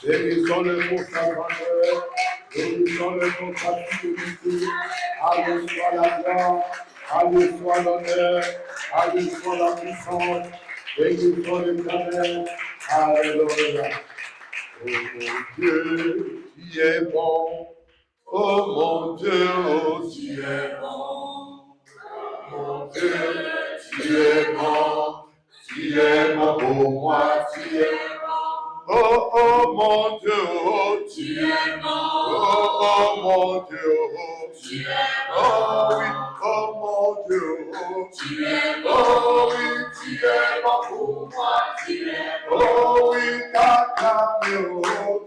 Bénissons le mot Salvador, bénissons le mot Saint-Dieu, à lui soit la gloire, à lui soit l'honneur, à lui soit la puissance, bénissons l'Éternel, alléluia. Oh mon Dieu, qui est bon, oh mon Dieu, oh tu es bon, mon Dieu, tu es bon pour moi, tu es bon. Oh mon Dieu, oh tu es bon. Oh mon Dieu, oh tu es bon. Oh oui, oh mon Dieu, oh tu es bon. Oh oui, tu es bon pour moi, tu es bon. Oh oui, ta oh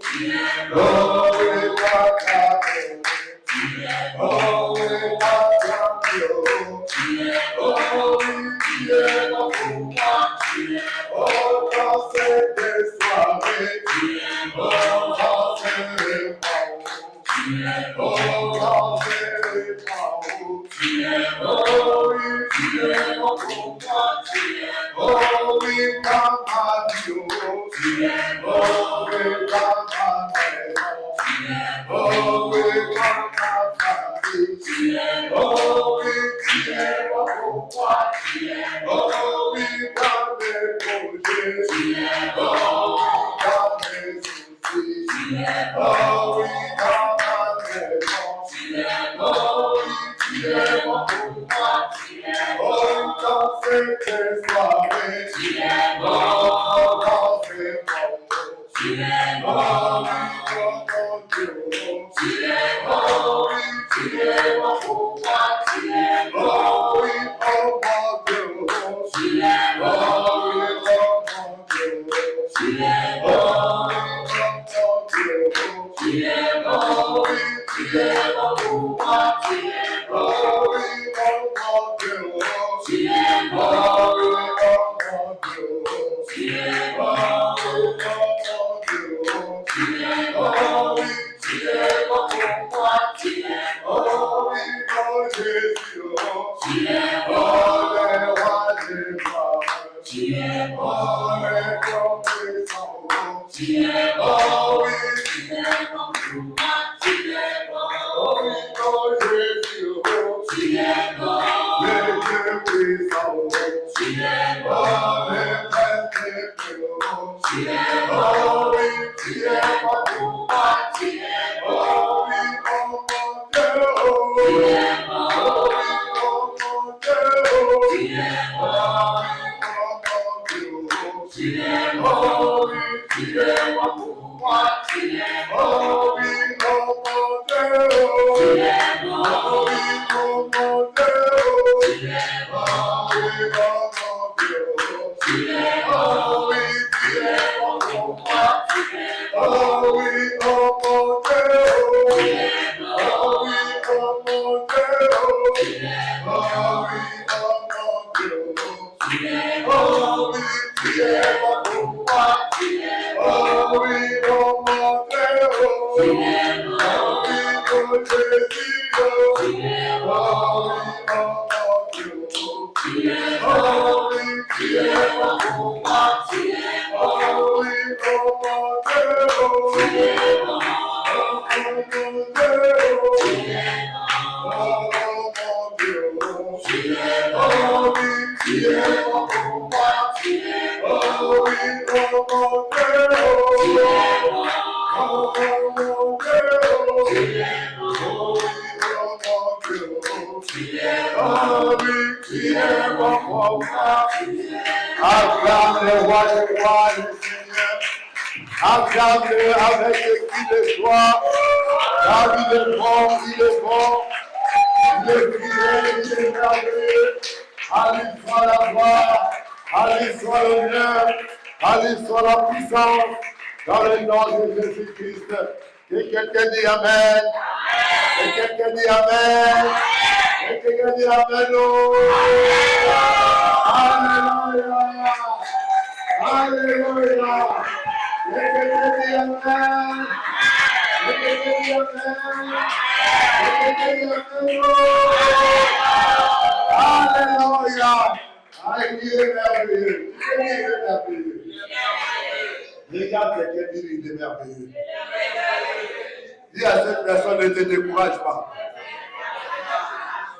tu es bon. Oh oui, ta oh oui, ta tu es bon. Oh oui, tu es bon pour moi, tu es bon. Oh, dans cette soirée, tu es bon. Dans cette tu es bon. Dans cette tu es bon. Oh oui, tu es bon pour moi, tu es bon. Oh oui, maman, tu es bon. Oh oui, maman, tu es bon. Oh oui, maman, tu es bon. Oh oui, tu es bon pour moi, tu es bon. Oh oui, dans mes projets, tu es bon. Dans mes soucis, tu es bon. Oh oui, dans ma maison, tu es bon. Oh oui, tu es bon pour moi, tu es bon. Oh, dans cette soirée, tu es bon. Dans ces moments, tu es bon. Oh oui, dans mon Dieu, tu es bon. Oh oui, tu es bon pour moi, tu es bon. Oh oui, oh mon Dieu, tu es bon. Oh oui, oh mon Dieu, tu es bon. Oh oui, oh mon Dieu, tu es bon. Oh oui, tu es bon pour moi, tu es bon. Oh oui, oh mon Dieu, tu es bon. Oh oui, oh mon Dieu, tu es bon. Oh oui, oh mon Dieu, tu es bon. Oh oui, tu es bon pour moi, tu es bon. Oh oui, oh Jésus, tu es bon. Oh les rois des rois, tu es bon. Oh les compétents, tu es bon. Oh oui, tu es bon pour moi, tu es bon. Oh oui, oh Jésus, tu es bon. Les dieux puissants, tu es bon. Oh les maîtres tu es bon. Oh oui, tu es bon pour moi, tu es bon. Oh oui, oh mon Dieu, tu es bon. Oh oui, oh mon Dieu, tu es bon. Oh oui, oh mon Dieu, tu es bon. Oh oui, tu es bon pour moi, tu es bon. Oh oui, oh mon Dieu, tu es bon. Oh oui, oh mon Dieu, tu es bon. Oh oui, oh mon Dieu, tu es bon. Oh oui, tu es bon pour moi, tu es bon. Oh oui, oh mon Dieu, tu es bon. Oh oui, oh mon Dieu, tu es bon. Oh oui, oh mon Dieu, tu es bon. Oh oui, tu es bon pour moi, tu es bon. Oh oui, oh mon Dieu, tu es bon. Oh oui, oh Jésus, tu es bon. Oh oui, oh mon Dieu, tu es bon. Oh oui, tu es bon pour moi, tu es bon. Oh oui, oh mon Dieu, tu es bon. Oh mon Dieu, tu es bon. Oh mon Dieu, tu es bon. Oh oui, tu es bon pour moi, tu es bon. Oh oui, oh mon Dieu, tu es bon. Oh mon Dieu, tu es bon. Oh oui, oh mon Dieu, tu es bon. Oh oui, tu es bon pour moi. Acclame le roi des rois, le Seigneur. Acclame-le avec qui de joie. Car il est bon, il est bon. Il est fidèle, il est merveilleux. À lui soit la gloire, à lui soit l'honneur, à lui soit la puissance. Dans le nom de Jésus-Christ. Et quelqu'un dit Amen. Et quelqu'un dit Amen. Et quelqu'un dit Amen. Alléluia. Alléluia. Et quelqu'un dit Amen. Et quelqu'un dit Amen. Et quelqu'un dit Amen. Alléluia. Il est merveilleux. Il est merveilleux. Regarde quelqu'un, il est merveilleux. Dis à cette personne, ne te décourage pas.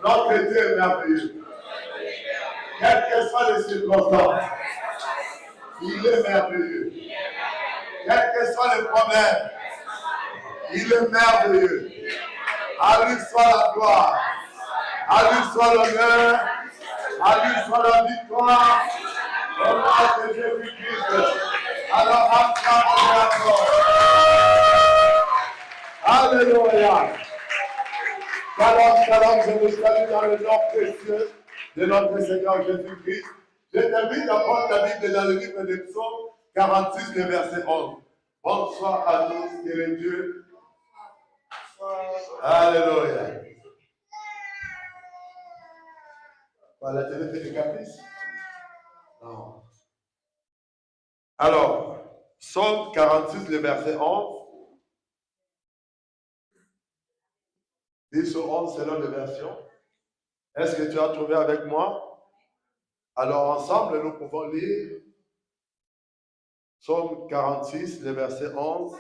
Notre Dieu est merveilleux. Quelles que soient les circonstances, il est merveilleux. Quels que soient les problèmes, il est merveilleux. À lui soit la gloire. À lui soit l'honneur. À lui soit la victoire. Au nom de Jésus-Christ. Alors, acclamons. Alléluia. Shalom, je vous salue dans le nom précieux de notre Seigneur Jésus-Christ. Je t'invite à prendre ta Bible dans le livre des Psaumes 46, le verset 11. Bonsoir à tous, et le Dieu. Alléluia. La télé fait des caprices? Non. Alors, Psaume 46, le verset 11. 10 ou 11 selon les versions. Est-ce que tu as trouvé avec moi? Alors, ensemble, nous pouvons lire Psaume 46, le verset 11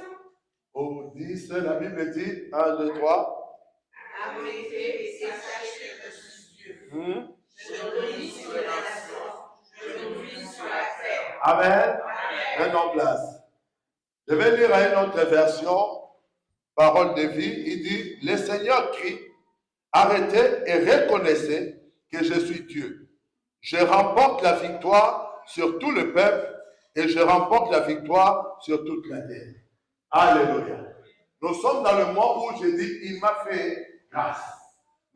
au 10. La Bible dit 1, 2, 3. Abrité et sache que je suis Dieu. Je brille sur la nation, je brille sur la terre. Amen. Amen. En place. Je vais lire une autre version, parole de vie. Il dit, le Seigneur crie, arrêtez et reconnaissez que je suis Dieu. Je remporte la victoire sur tout le peuple et je remporte la victoire sur toute la terre. Alléluia. Nous sommes dans le mois où je dis, il m'a fait grâce.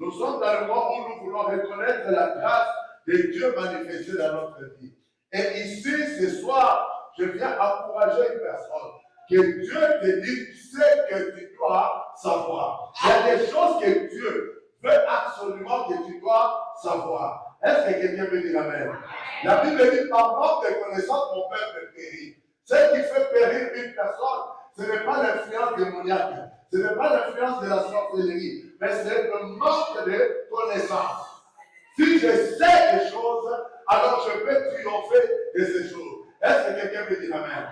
Nous sommes dans le mois où nous voulons reconnaître la grâce de Dieu manifestée dans notre vie. Et ici, ce soir, je viens encourager une personne. Que Dieu te dise ce que tu dois savoir. Il y a des choses que Dieu veut absolument que tu dois savoir. Est-ce que quelqu'un peut dire Amen? La Bible dit, par manque de connaissance, mon peuple périt. Ce qui fait périr une personne, ce n'est pas l'influence démoniaque, ce n'est pas l'influence de la sorcellerie, mais c'est le manque de connaissance. Si je sais des choses, alors je peux triompher de ces choses. Est-ce que quelqu'un peut dire Amen?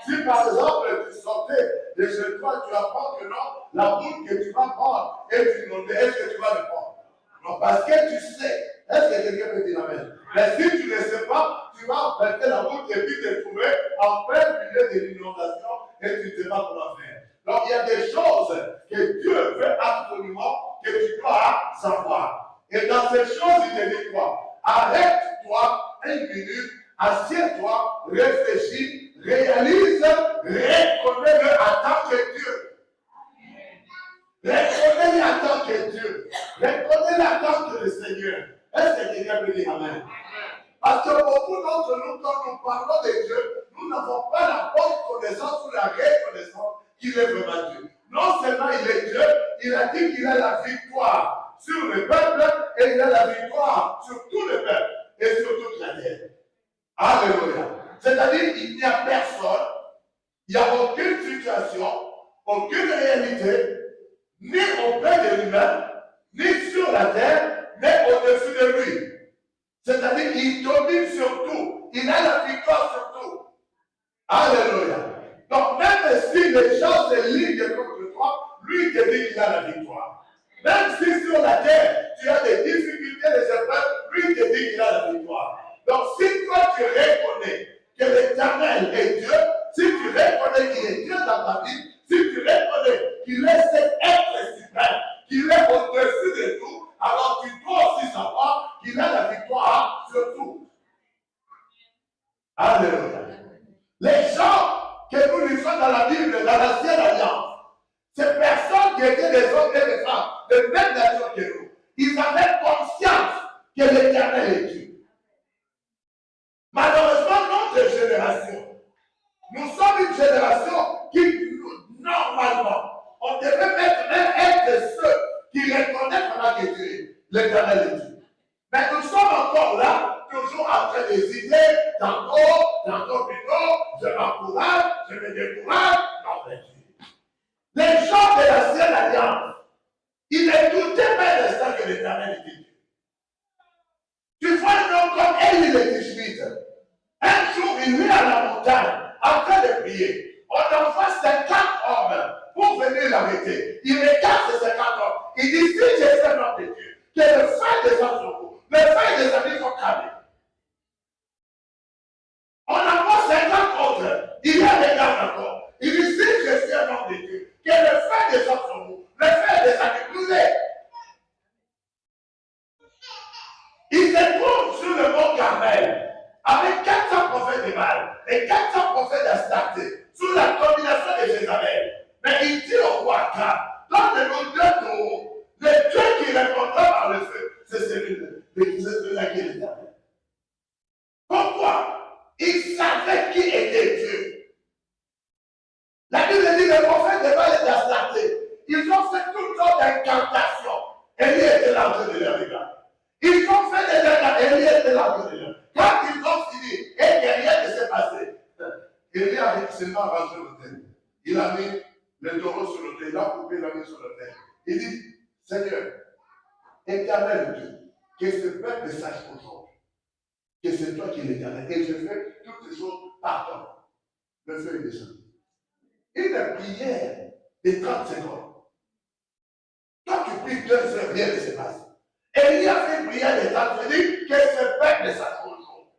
Si par exemple tu sortais de chez toi, tu apprends que non, la route que tu vas prendre est inondée, est-ce que tu vas le prendre? Non, parce que tu sais. Est-ce que quelqu'un peut dire Amen? Mais si tu ne sais pas, tu vas emprunter la route et puis te trouver en plein milieu de l'inondation et tu ne sais pas comment faire. Donc il y a des choses que Dieu veut absolument que tu dois savoir. Et dans ces choses, il te dit quoi? Arrête-toi une minute, assieds-toi, réfléchis, réalise, reconnais-le en tant que Dieu. Reconnais-le en tant que Dieu. Reconnais-le en tant que le Seigneur. Est-ce que quelqu'un peut dire Amen? Parce que beaucoup d'entre nous, quand nous parlons de Dieu, nous n'avons pas la bonne connaissance ou la reconnaissance qu'il est vraiment Dieu. Non seulement il est Dieu, il a dit qu'il a la victoire sur le peuple et il a la victoire sur tout le peuple et sur toute la terre. Alléluia. C'est-à-dire qu'il n'y a personne, il n'y a aucune situation, aucune réalité, ni auprès de l'humain, ni sur la terre, mais au-dessus de lui. C'est-à-dire qu'il domine sur tout. Il a la victoire sur tout. Alléluia. Donc même si les gens se liguent contre toi, lui te dit qu'il a la victoire. Même si sur la terre, tu as des difficultés, des épreuves, lui te dit qu'il a la victoire. Donc si toi tu reconnais que l'Éternel est Dieu, si tu reconnais qu'il est Dieu dans ta vie, si tu reconnais qu'il est cet être suprême, qu'il est au-dessus de tout, alors tu dois aussi savoir qu'il a la victoire sur tout. Alléluia. Les gens que nous lisons dans la Bible, dans l'ancienne alliance, ces personnes qui étaient des hommes et des femmes, de même nature que nous, ils avaient conscience que l'Éternel est Dieu. Malheureusement, notre génération, nous sommes une génération qui, normalement, on devait même être ceux qui reconnaissent vraiment que Dieu, l'Éternel est Dieu. Mais nous sommes encore là, toujours en train d'hésiter, tantôt plutôt, je m'encourage, je me décourage, non, mais Dieu. Les gens de l'ancienne alliance, ils ne doutaient pas l'instant que l'Éternel était Dieu. Tu vois un homme comme Élie le Tishbite. Un jour, il est à la montagne, en train de prier. On envoie 50 hommes pour venir l'arrêter. Il regarde ces 50 hommes. Il dit, si j'ai fait l'homme de Dieu, que le feu descend sur vous, le feu des amis sont calmés. On envoie 50 autres. Il les regarde encore. Il dit, si je suis un homme de Dieu, que le feu descend sur vous, le feu des amis brûlés. Il se trouve sur le mont Carmel avec 400 prophètes de Baal et 400 prophètes d'Astarté sous la domination de Jézabel. Mais il dit au roi Akab, donne-nous 2 taureaux. Le Dieu qui répondra par le feu, c'est celui-là qui est l'Éternel. Pourquoi? Il savait qui était Dieu. La Bible dit les prophètes de Baal et d'Astarté, ils ont fait toutes sortes d'incantations. Élie était là en train de les regarder. Ils ont fait des incantations. Élie était là en train de les regarder. Quand ils ont fini et que rien ne s'est passé, Élie a seulement arrangé l'autel. Il a mis le taureau sur l'autel, il a coupé, il a mis sur l'autel. Il dit, Seigneur, Éternel Dieu, que ce peuple sache aujourd'hui que c'est toi qui es l'Éternel. Et je fais toutes ces choses par toi. Le feu est descendu. Une prière de 30 secondes. Toi, tu pries 2 heures, rien ne se passe. Et il a fait une prière de 30 secondes, dit que ce peuple sache aujourd'hui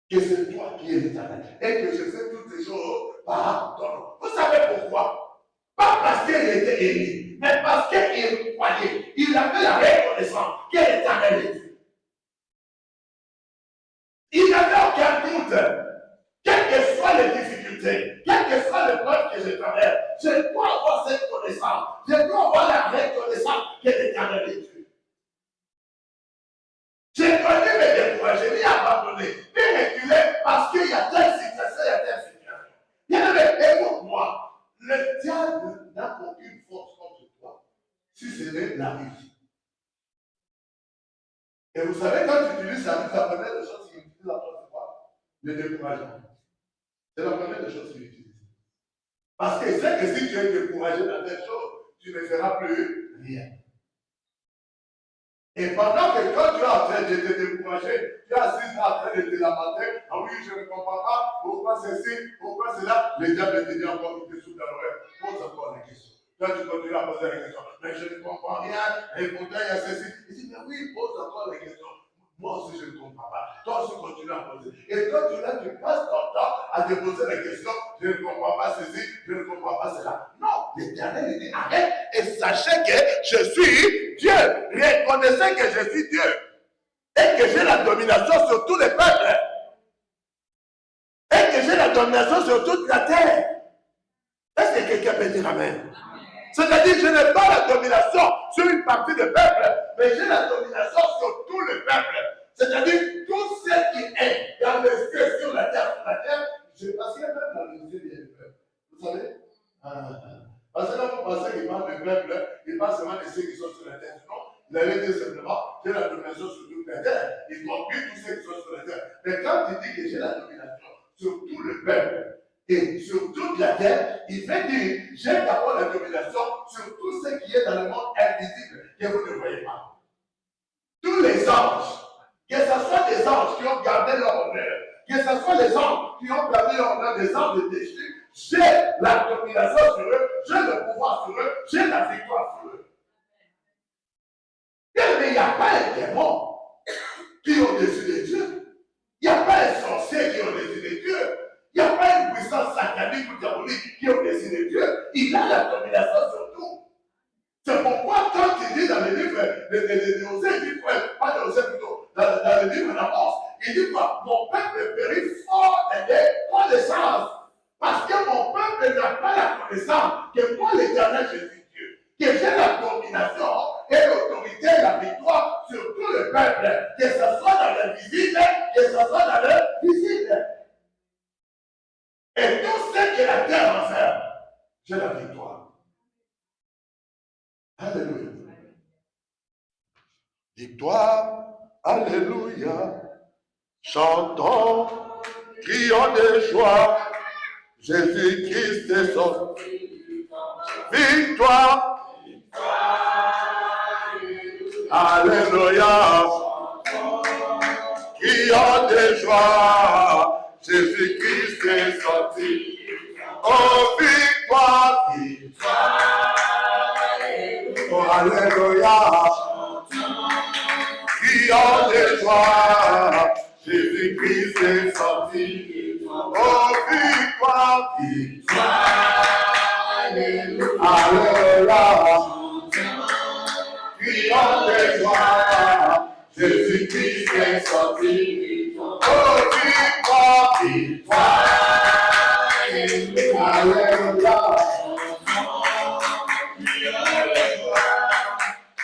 que c'est toi qui es l'Éternel. Et que je fais toutes ces choses par ton nom. Vous savez pourquoi? Pas parce qu'il était élu, mais parce qu'il croyait. Il avait la reconnaissance que l'Éternel est Dieu. Il n'avait aucun doute. Quelles que soient les difficultés, quelles que soient les preuves que je traverse, je dois avoir cette connaissance. Je dois avoir la reconnaissance que l'Éternel est Dieu. J'ai connu me décourager, ni abandonner, ni reculer parce qu'il y a telle situation, il y a telle situation. Bien aimé, écoute-moi. Le diable n'a aucune force contre toi si ce n'est la vie. Et vous savez, quand tu utilises la vie, la première des choses qu'il utilise à toi, c'est quoi? Le découragement. C'est la première des choses qu'il utilise. Parce qu'il sait que si tu es découragé dans telle chose, tu ne feras plus rien. Et pendant que quand tu es en train de te décourager, tu es assis en train de te lamenter, ah oui, je ne comprends pas, pourquoi ceci, pourquoi cela, le diable te dit encore, il te souffle dans l'oreille. Pose encore la question. Toi, tu continues à poser la question. Mais je ne comprends rien, et pourtant il y a ceci. Il dit, mais oui, pose encore la question. Moi aussi, je ne comprends pas. Toi aussi, continue à poser. Et toi, tu passes ton temps à te poser la question. Je ne comprends pas ceci, je ne comprends pas cela. Non, l'Éternel dit, arrête et sachez que je suis Dieu. Reconnaissez que je suis Dieu. Et que j'ai la domination sur tous les peuples. Et que j'ai la domination sur toute la terre. Est-ce que quelqu'un peut dire amen? C'est-à-dire, je n'ai pas la domination sur une partie du peuple, mais j'ai la domination sur tout le peuple. C'est-à-dire, tout ce qui est dans le ciel, sur la terre, parce qu'il y a même dans le ciel, il y a le peuple. Vous savez? Parce que là, vous pensez qu'il parle du peuple, il parle seulement de ceux qui sont sur la terre. Non, il avait dit simplement, j'ai la domination sur toute la terre, y compris tous ceux qui sont sur la terre. Mais quand il dit que j'ai la domination sur tout le peuple, et sur toute la terre, il fait dire, j'ai d'abord la domination sur tout ce qui est dans le monde invisible que vous ne voyez pas. Tous les anges, que ce soit des anges qui ont gardé leur honneur, que ce soit les anges qui ont gardé leur honneur, des anges déchus, j'ai la domination sur eux, j'ai le pouvoir sur eux, j'ai la victoire sur eux. Mais il n'y a pas un démon qui est au-dessus de Dieu. Il n'y a pas un sorcier qui est au-dessus de Dieu. Il n'y a pas une puissance satanique ou diabolique qui est au-dessus de Dieu. Il a la domination sur tout. C'est pourquoi quand il dit dans le livre de Osée, il dit quoi? Pas de Osée plutôt, dans le livre d'Amos, il dit quoi? Mon peuple périt fort de connaissance. Parce que mon peuple n'a pas la connaissance que moi, l'Éternel, je suis Dieu. Que j'ai la domination et l'autorité et la victoire sur tout le peuple. Que ce soit dans l'invisible, que ce soit dans le visible. Et tout ce que la terre va faire, j'ai la victoire. Alléluia. Victoire, alléluia. Chantons, crions de joie. Jésus-Christ est sorti. Victoire. Alléluia. Crions de joie. Jésus-Christ est sorti. victoire. Alléluia. Crions de joie. Jésus-Christ est sorti. Oh, victoire, victoire. Alléluia.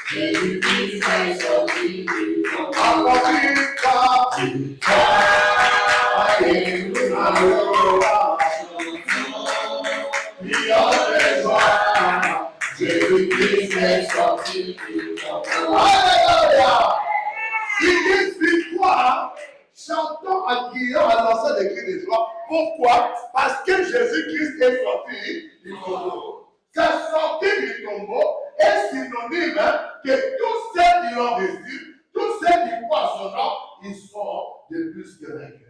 Jésus-Christ est sorti. Alors, victoire, victoire. Alléluia. Jésus-Christ est sorti. Alléluia. Il dit victoire. Chantons en criant, en lançant des cris de joie. Pourquoi? Parce que Jésus-Christ est sorti du tombeau. Sa sortie du tombeau est synonyme que tous ceux qui l'ont reçu, tous ceux qui croient à son nom, ils sont de plus que vainqueurs.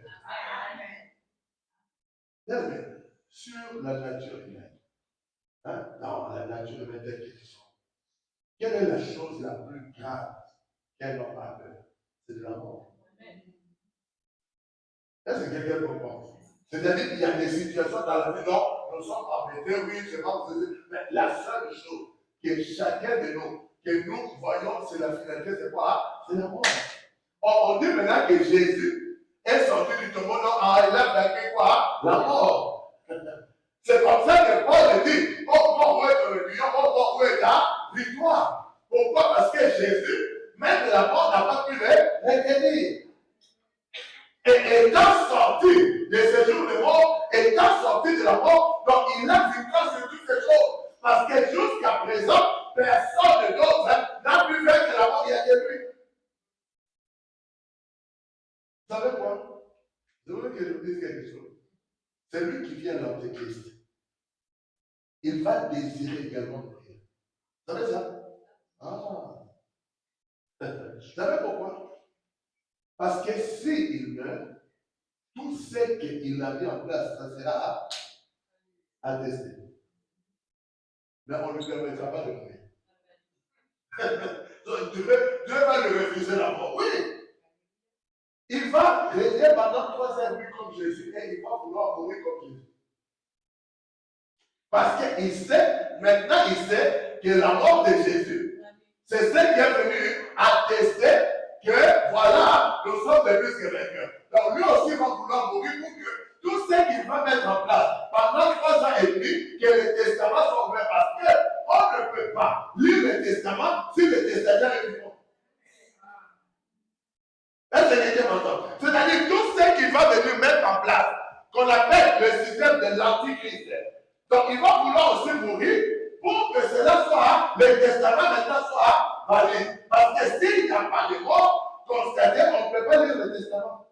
Amen. Sur la nature humaine, dans la nature humaine telle qu'ils sont, quelle est la chose la plus grave qu'un homme a peur? C'est de la mort. Est-ce que quelqu'un comprend? C'est-à-dire qu'il y a des situations dans la vie, non, nous sommes embêtés, oui, je sais pas vous dire, mais la seule chose que chacun de nous, que nous voyons, c'est la finalité, c'est quoi? C'est la mort. On dit maintenant que Jésus est sorti du tombeau, non, il a vaincu quoi? La mort. C'est comme ça que Paul dit, oh, mort, où est le lion, oh, mort, où est ta victoire? Pourquoi? Parce que Jésus, même la mort n'a pas pu les guérir. Et étant sorti de ce jour de mort, étant sorti de la mort, donc il a victoire sur toutes ces choses. Parce que jusqu'à présent, personne d'autre n'a pu vaincre la mort, il y a que lui. Vous savez quoi? Je voulais que je vous dise quelque chose. C'est lui qui vient l'Antéchrist. Il va désirer également mourir. Vous savez ça? Ah. Vous savez pourquoi? Parce que s'il meurt, tout ce qu'il a mis en place, ça sera attesté. Mais on ne lui permettra pas de mourir. Donc Dieu va lui refuser la mort. Oui! Il va régner pendant 3 ans comme Jésus et il va vouloir mourir comme Jésus. Parce qu'il sait, maintenant il sait que la mort de Jésus, c'est ce qui est venu attester que voilà, nous sommes des plus que vainqueurs. Donc lui aussi va vouloir mourir pour que tout ce qu'il va mettre en place pendant 3 ans et demi, que les testaments soient ouverts. Parce qu'on ne peut pas lire le testament si le testament est vivant. Est-ce que quelqu'un m'entend? C'est-à-dire tout ce qu'il va venir mettre en place, qu'on appelle le système de l'antichrist. Donc il va vouloir aussi mourir pour que cela soit, le testament maintenant soit valide. Parce que s'il n'y a pas de mort constatée, on ne peut pas lire le testament.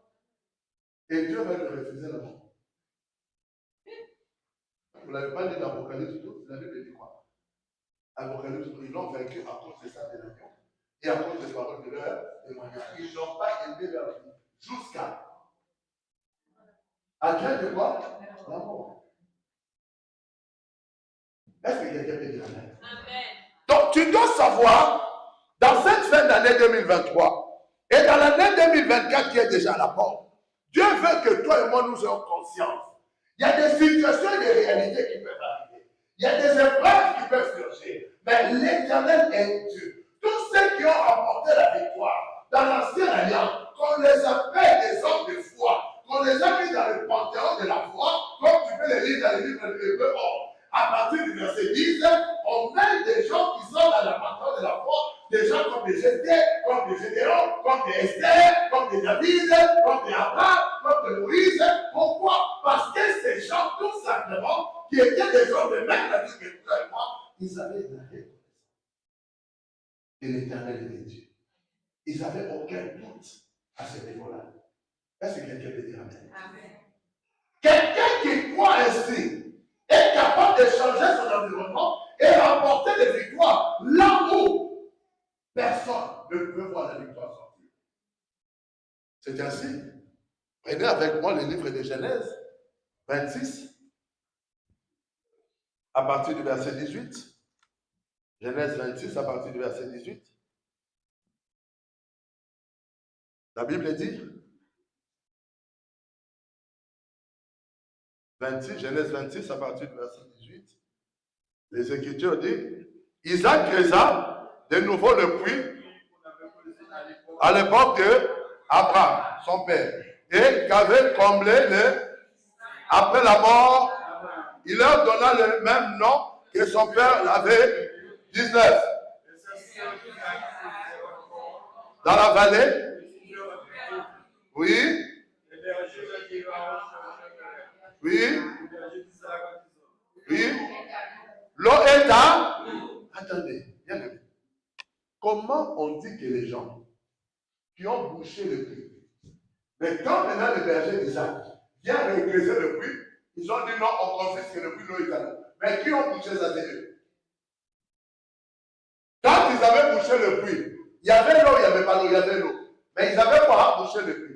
Et Dieu va lui refuser la mort. Vous ne l'avez pas dit dans l'Apocalypse, la Bible dit quoi? Apocalypse, ils l'ont vaincu à cause de sa dénation et à cause des paroles de leur témoignage. Ils n'ont pas élevé leur vie jusqu'à crainte de quoi? La mort. Est-ce que quelqu'un peut dire Amen? Donc tu dois savoir, dans cette fin d'année 2023 et dans l'année 2024 qui est déjà à la porte, Dieu veut que toi et moi nous ayons conscience. Il y a des situations et des réalités qui peuvent arriver. Il y a des épreuves qui peuvent surgir. Mais l'Éternel est Dieu. Tous ceux qui ont remporté la victoire dans l'ancienne alliance, qu'on les appelle des hommes de foi, qu'on les a mis dans le panthéon de la foi, comme tu peux les lire dans les livres de l'Hébreu. À partir du verset 10, on met des gens qui sont dans le panthéon de la foi, des gens comme des Jésus, comme des Gédéon, comme des Esther, comme des David, comme des Abraham, comme des Moïse. Pourquoi? Parce que ces gens, tout simplement, qui étaient des hommes de même la vie que toi et moi, ils avaient la reconnaissance. Et l'Éternel était Dieu. Ils n'avaient aucun doute à ce niveau-là. Est-ce que quelqu'un peut dire Amen? Amen. Quelqu'un qui croit ainsi est capable de changer son environnement et remporter des victoires là où personne ne peut voir la victoire sortir. C'est ainsi. Prenez avec moi le livre de Genèse 26, à partir du verset 18. Genèse 26, à partir du verset 18. La Bible dit, 26, Genèse 26, à partir du verset 18, les Écritures disent, Isaac creusa de nouveau le puits à l'époque de Abraham, son père, et qu'avait comblé après la mort, il leur donna le même nom que son père l'avait, 19. Dans la vallée, oui, oui, oui, l'eau est à... Attendez, bien aimé. Comment on dit que les gens qui ont bouché le puits, mais quand maintenant le berger d'Isaac vient récréer le puits, ils ont dit non, on confesse que le puits, l'eau est à l'eau. Mais qui ont bouché ça, c'est eux. Quand ils avaient bouché le puits, il y avait l'eau, il n'y avait pas l'eau, il y avait l'eau. Mais ils n'avaient pas bouché le puits.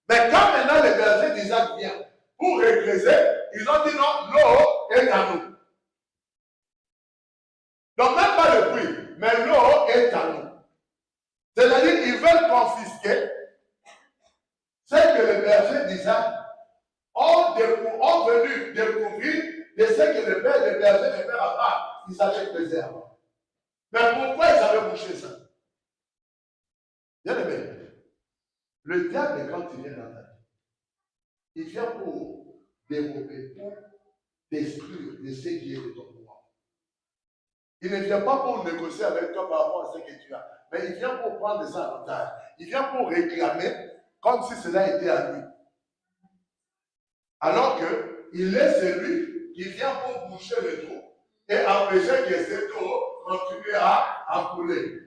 Mais quand maintenant le berger d'Isaac vient pour récréer, ils ont dit non, l'eau est à nous. Donc même pas le puits, mais l'eau est à nous. C'est-à-dire qu'ils veulent confisquer ce que les bergers d'Isaac ont venu découvrir de ce que le berger de Père Abraham, ils avaient pesé avant. Mais pourquoi ils avaient bouché ça? Bien aimé, le diable, quand il vient dans ta vie, il vient pour dérober, pour détruire de ce qui est de ton pouvoir. Il ne vient pas pour négocier avec toi par rapport à ce que tu as, mais il vient pour prendre ça en otage. Il vient pour réclamer comme si cela était à lui. Alors qu'il est celui qui vient pour boucher le trou et empêcher que cette eau continue à couler.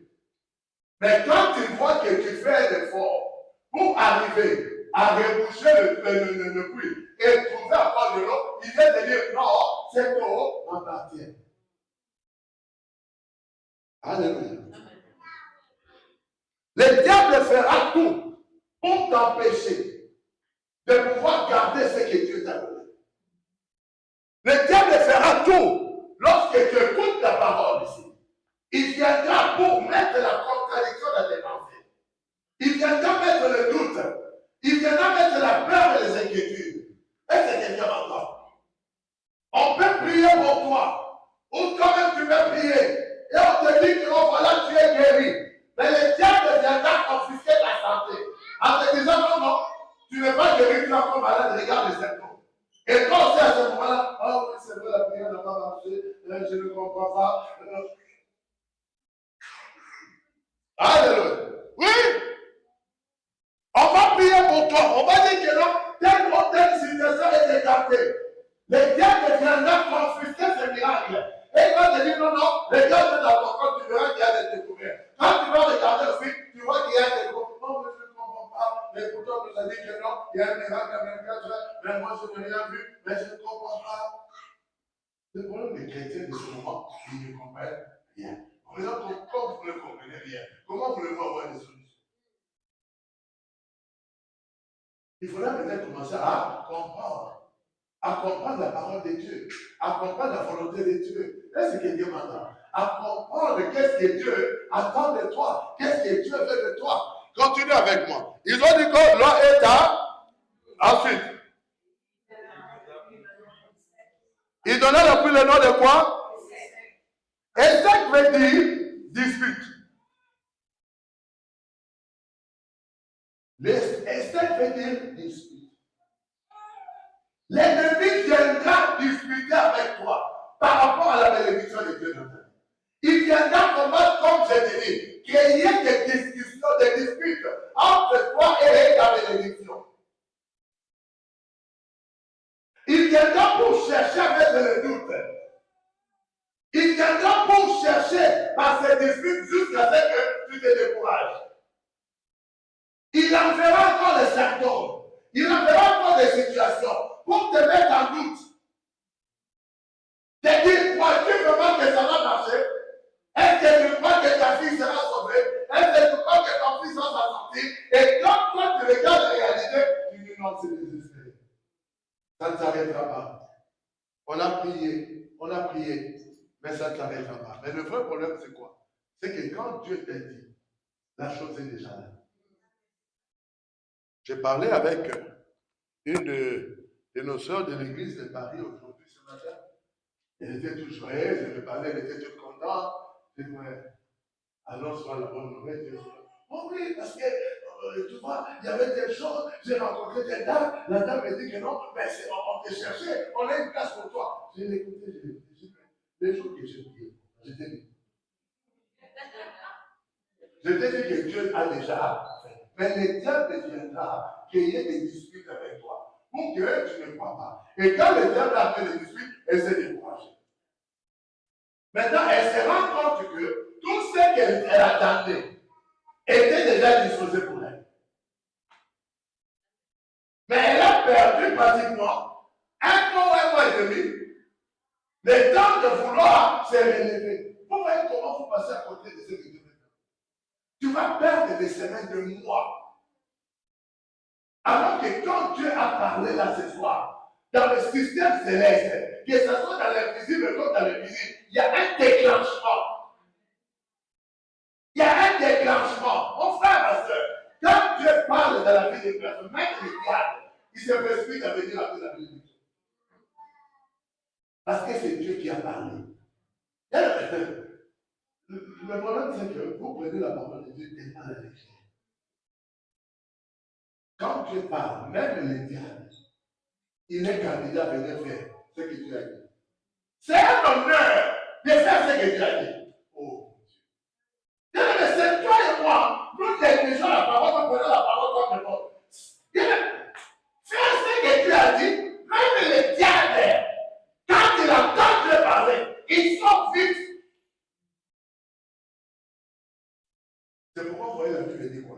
Mais quand il voit que tu fais l'effort pour arriver à reboucher le puits et trouver encore de l'eau, il vient te dire non, cette eau m'appartient. Alléluia. Le diable fera tout pour t'empêcher de pouvoir garder ce que Dieu t'a donné. Le diable fera tout lorsque tu écoutes la parole ici. Il viendra pour mettre la contradiction dans tes pensées. Il viendra mettre le doute. Il viendra mettre la peur et les inquiétudes. Est-ce que quelqu'un m'entend? On peut prier pour toi. Ou toi-même tu peux prier. Et on te dit que oh, voilà, tu es guéri. Mais le diable viendra confisquer ta santé. En te disant non, non, tu n'es pas guéri, tu es encore malade, regarde les symptômes. Et quand c'est à ce moment-là, oh oui, c'est vrai, la prière n'a pas marché, je ne comprends pas. Alléluia. Oui. On va prier pour toi. On va dire que non, telle ou telle situation est écartée. Le diable viendra confisquer ce miracle. Et il va te dire non, non, regarde d'abord quand tu verras qu'il y a des découvertes. Quand tu vas regarder le film, tu vois qu'il y a des découvertes. Non, mais je ne comprends pas. Mais pourtant, on nous a dit que non, il y a un miracle à 24 heures. Mais moi, je n'ai rien vu, mais je ne comprends pas. Le problème des chrétiens de ce moment, ils ne comprennent rien. Par exemple, quand vous ne comprenez rien, comment voulez-vous avoir des solutions? Il faudra peut-être commencer à comprendre la parole de Dieu, à comprendre la volonté de Dieu. Qu'est-ce que Dieu m'attend? À comprendre qu'est-ce que Dieu attend de toi, qu'est-ce que Dieu veut de toi. Continue avec moi. Ils ont dit que l'eau est à... Ensuite, il donnait depuis le nom de quoi? Ezek veut dire dispute. Ezek veut dire dispute. L'ennemi viendra discuter avec toi par rapport à la bénédiction de Dieu dans ta vie. Il viendra combattre, comme je te dis, qu'il y ait des discussions, des disputes entre toi et ta bénédiction. Il viendra pour chercher à mettre le doute. Il viendra pour chercher par ces disputes jusqu'à ce que tu te décourages. Il enverra encore les symptômes. Il enverra encore des situations pour te mettre en doute. Te dire, crois-tu vraiment que ça va marcher? Est-ce que tu crois que ta fille sera sauvée? Est-ce que tu crois que ton fils va sortir? Et quand toi tu regardes la réalité, tu dis non, c'est désespéré. Ça ne s'arrêtera pas. On a prié, mais ça ne s'arrêtera pas. Mais le vrai problème, c'est quoi? C'est que quand Dieu t'a dit, la chose est déjà là. J'ai parlé avec une Et nos sœurs de l'église de Paris aujourd'hui, ce matin, elle était toute joyeuse, elle me parlait, elle était toute contente. Je dis, ouais, annonce-moi la bonne nouvelle. Oh oui, parce que, tu vois, il y avait telle chose, j'ai rencontré telle dame, la dame me dit que non, mais on te cherchait, on a une place pour toi. Je l'ai écouté, les jours que j'ai prié, je t'ai dit. Je t'ai dit que Dieu a déjà fait. Mais le diable viendra créer des disputes avec toi. Pour que tu ne crois pas. Et quand le diable a fait des disputes, elle s'est découragée. Maintenant, elle se rend compte que tout ce qu'elle attendait était déjà disposé pour elle. Mais elle a perdu pratiquement un mois et demi. Le temps de vouloir se relever. Vous voyez comment vous passez à côté de ce que Dieu fait. Tu vas perdre des semaines, de mois. Alors que quand Dieu a parlé là ce soir, dans le système céleste, que ce soit dans l'invisible comme dans le visible, il y a un déclenchement. Il y a un déclenchement. Mon frère, ma soeur, quand Dieu parle dans la vie des personnes, même les diables, il se précipite à venir avec la bénédiction. Parce que c'est Dieu qui a parlé. Le problème, c'est que vous prenez la parole de Dieu tellement à la légère. Quand Dieu parle, même les diables, il est candidat à venir faire ce que Dieu a dit. C'est un honneur de faire ce que Dieu a dit. Oh Dieu. C'est toi et moi. Nous négligeons la parole, nous prenons la parole comme le monde. Faire ce que Dieu a dit, même les diables, quand ils entendent Dieu parler, ils sont vite. C'est pourquoi vous voyez la Bible dit quoi?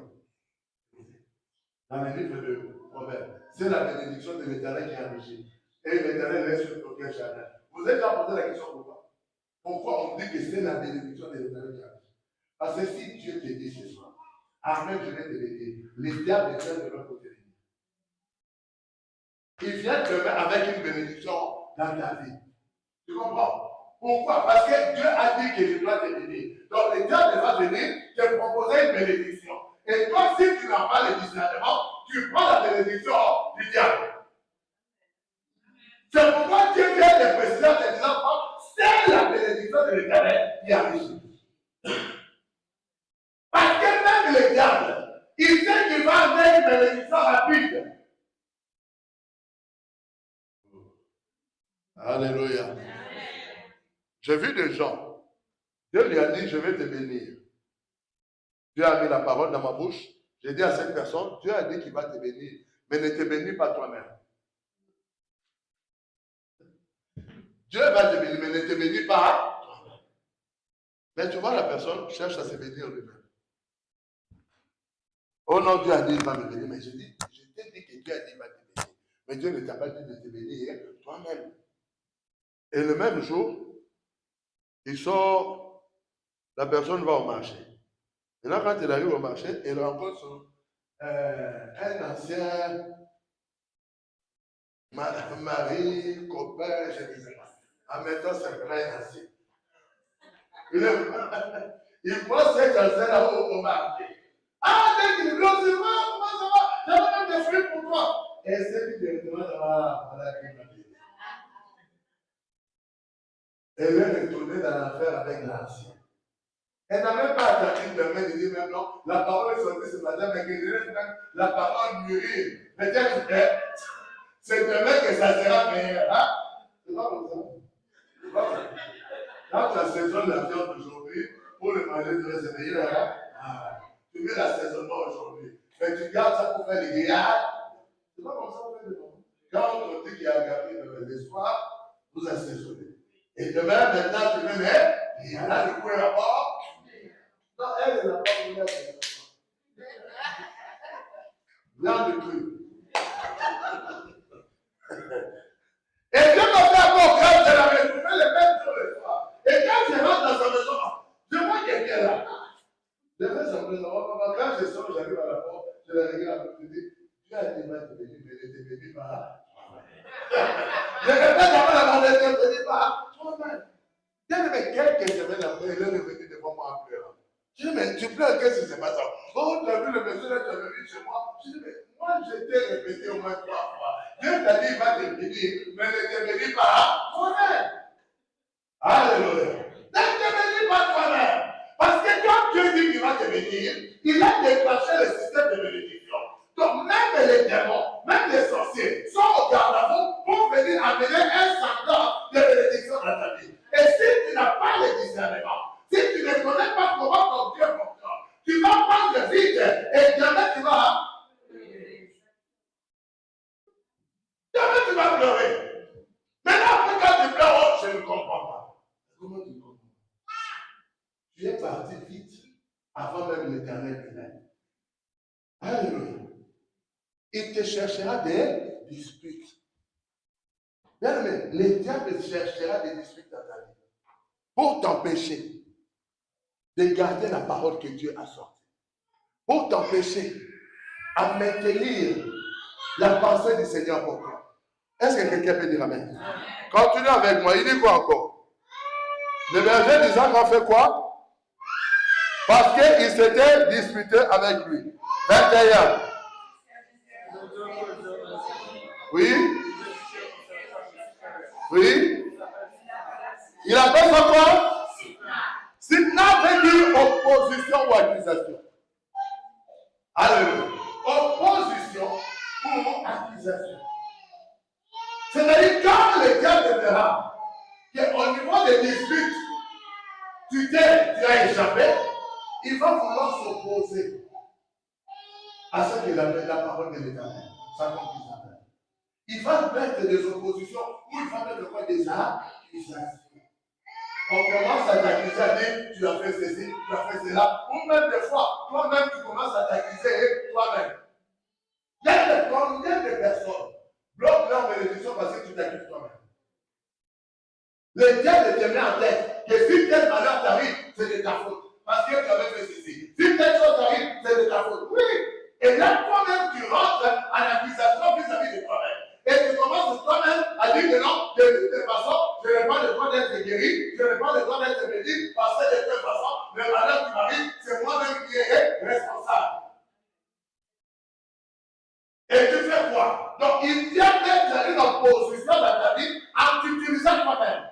Dans le livre de Proverbes, c'est la bénédiction de l'Éternel qui enrichit. Et l'Éternel laisse aucun jardin. Vous avez déjà posé la question pourquoi? Pourquoi on dit que c'est la bénédiction de l'Éternel qui enrichit? Parce que si Dieu te dit ce soir, Amen, je vais te le dire, les diables viennent de leur côté. Ils viennent demain avec une bénédiction dans ta vie. Tu comprends? Pourquoi? Parce que Dieu a dit que je dois te bénir. Donc le diable va venir te proposer une bénédiction. Et toi, si tu n'as pas le discernement, tu prends la bénédiction du diable. C'est pourquoi Dieu vient te préciser en te disant, c'est la bénédiction de l'Éternel qui arrive. Parce que même le diable, il sait qu'il va avoir une bénédiction rapide. Alléluia. J'ai vu des gens, Dieu lui a dit, je vais te bénir. Dieu a mis la parole dans ma bouche. J'ai dit à cette personne, Dieu a dit qu'il va te bénir, mais ne te bénis pas toi-même. Dieu va te bénir, mais ne te bénis pas toi-même. Mais tu vois, la personne cherche à se bénir lui-même. Oh non, Dieu a dit qu'il va me bénir, mais je t'ai dit que Dieu a dit qu'il va te bénir. Mais Dieu ne t'a pas dit de te bénir toi-même. Et le même jour, il sort, la personne va au marché. Et là, quand elle arrive au marché, elle rencontre un ancien mari, copain, je ne sais pas. En même temps, c'est plein ancien. Il voit cet ancien-là au marché. Ah, dès qu'il bloque, c'est moi, comment ça va? J'avais même des fruits pour toi. Et c'est lui directement, voilà qui m'a dit. Elle est retournée dans l'affaire avec l'ancien. Elle n'a même pas attendu demain de dire même non, la parole est sortie ce matin, mais que je laisse même la parole mûrir. Peut-être que c'est demain que ça sera meilleur. Hein? C'est pas comme ça. Quand tu assaisonnes la viande d'aujourd'hui, pour le manger de c'est meilleur. Hein? Tu mets l'assaisonnement aujourd'hui. Mais tu gardes ça pour faire les grillades. C'est pas comme ça qu'on fait de bon. Quand on dit qu'il y a gardé l'espoir, vous assaisonnez. Et demain, maintenant, tu veux mettre, il y en a le coup à bord. Non, elle n'a pas voulu être viande crue. Et Dieu m'a fait encore quand je l'avais trouvé le même jour le soir. Et quand je rentre dans sa maison, je vois quelqu'un là. Je fais son maison. Quand je sors, j'arrive à la porte, je la regarde, je dis, Dieu a dit, va te bénir, mais ne te bénis pas. Je répète avant la mort, ne te bénis pas. Toi-même. Mais quelques semaines après, il est revenu devant moi en pleurant. Je dis, mais tu pleures, qu'est-ce qui se passe? Oh, tu as vu le monsieur là, tu as venu chez moi. Je dis, mais moi, je t'ai répété au moins 3 fois. Dieu t'a dit il va te bénir, mais ne te bénis pas toi-même. Alléluia. Ne te bénis pas toi-même. Parce que quand Dieu dit qu'il va te bénir, il a déclenché le système de bénédiction. Donc même les démons, même les sorciers sont au garde à vous pour venir amener un semblant de bénédiction dans ta vie. Et si tu n'as pas le discernement, si tu ne connais pas comment ton Dieu fonctionne, tu vas prendre le vide et jamais tu vas. Jamais tu vas pleurer. Maintenant, après quand tu pleures, oh, je ne comprends pas. Comment tu comprends? Tu es parti vite avant même l'Éternel lui-même. Alléluia. Il te cherchera des disputes. Bien aimé, le diable cherchera des disputes dans ta vie pour t'empêcher de garder la parole que Dieu a sortie. Pour t'empêcher à maintenir la pensée du Seigneur pour toi. Est-ce que quelqu'un peut dire Amen? Continue avec moi. Il dit quoi encore? Le berger d'Isaac a fait quoi? Parce qu'il s'était disputé avec lui. 21. Oui? Oui? Il appelle ça quoi? Sitna veut dire opposition ou accusation. Alléluia. Opposition ou accusation. C'est-à-dire quand le diable verra qu'au niveau des disputes, tu as échappé, il va vouloir s'opposer à ce que la parole de l'Éternel s'accomplit. Il va mettre des oppositions ou il va mettre quoi? Des accusations. On commence à t'accuser à dire tu as fait ceci, tu as fait cela, ou même des fois, toi-même tu commences à t'accuser toi-même. Il y a combien de personnes bloquent leur bénédiction parce que tu t'accuses toi-même? Le diable te met en tête que si tel malheur t'arrive, c'est de ta faute. Parce que tu avais fait ceci. Si telle chose t'arrive, c'est de ta faute. Oui. Et là, toi-même, tu rentres en accusation vis-à-vis de toi-même. Et tu commences toi-même à dire que non, de toute façon, je n'ai pas le droit d'être guéri, je n'ai pas le droit d'être béni, parce que de toute façon, le malheur qui m'arrive, c'est moi-même qui est responsable. Et tu fais quoi? Donc, il vient mettre une opposition dans ta vie en t'utilisant toi-même.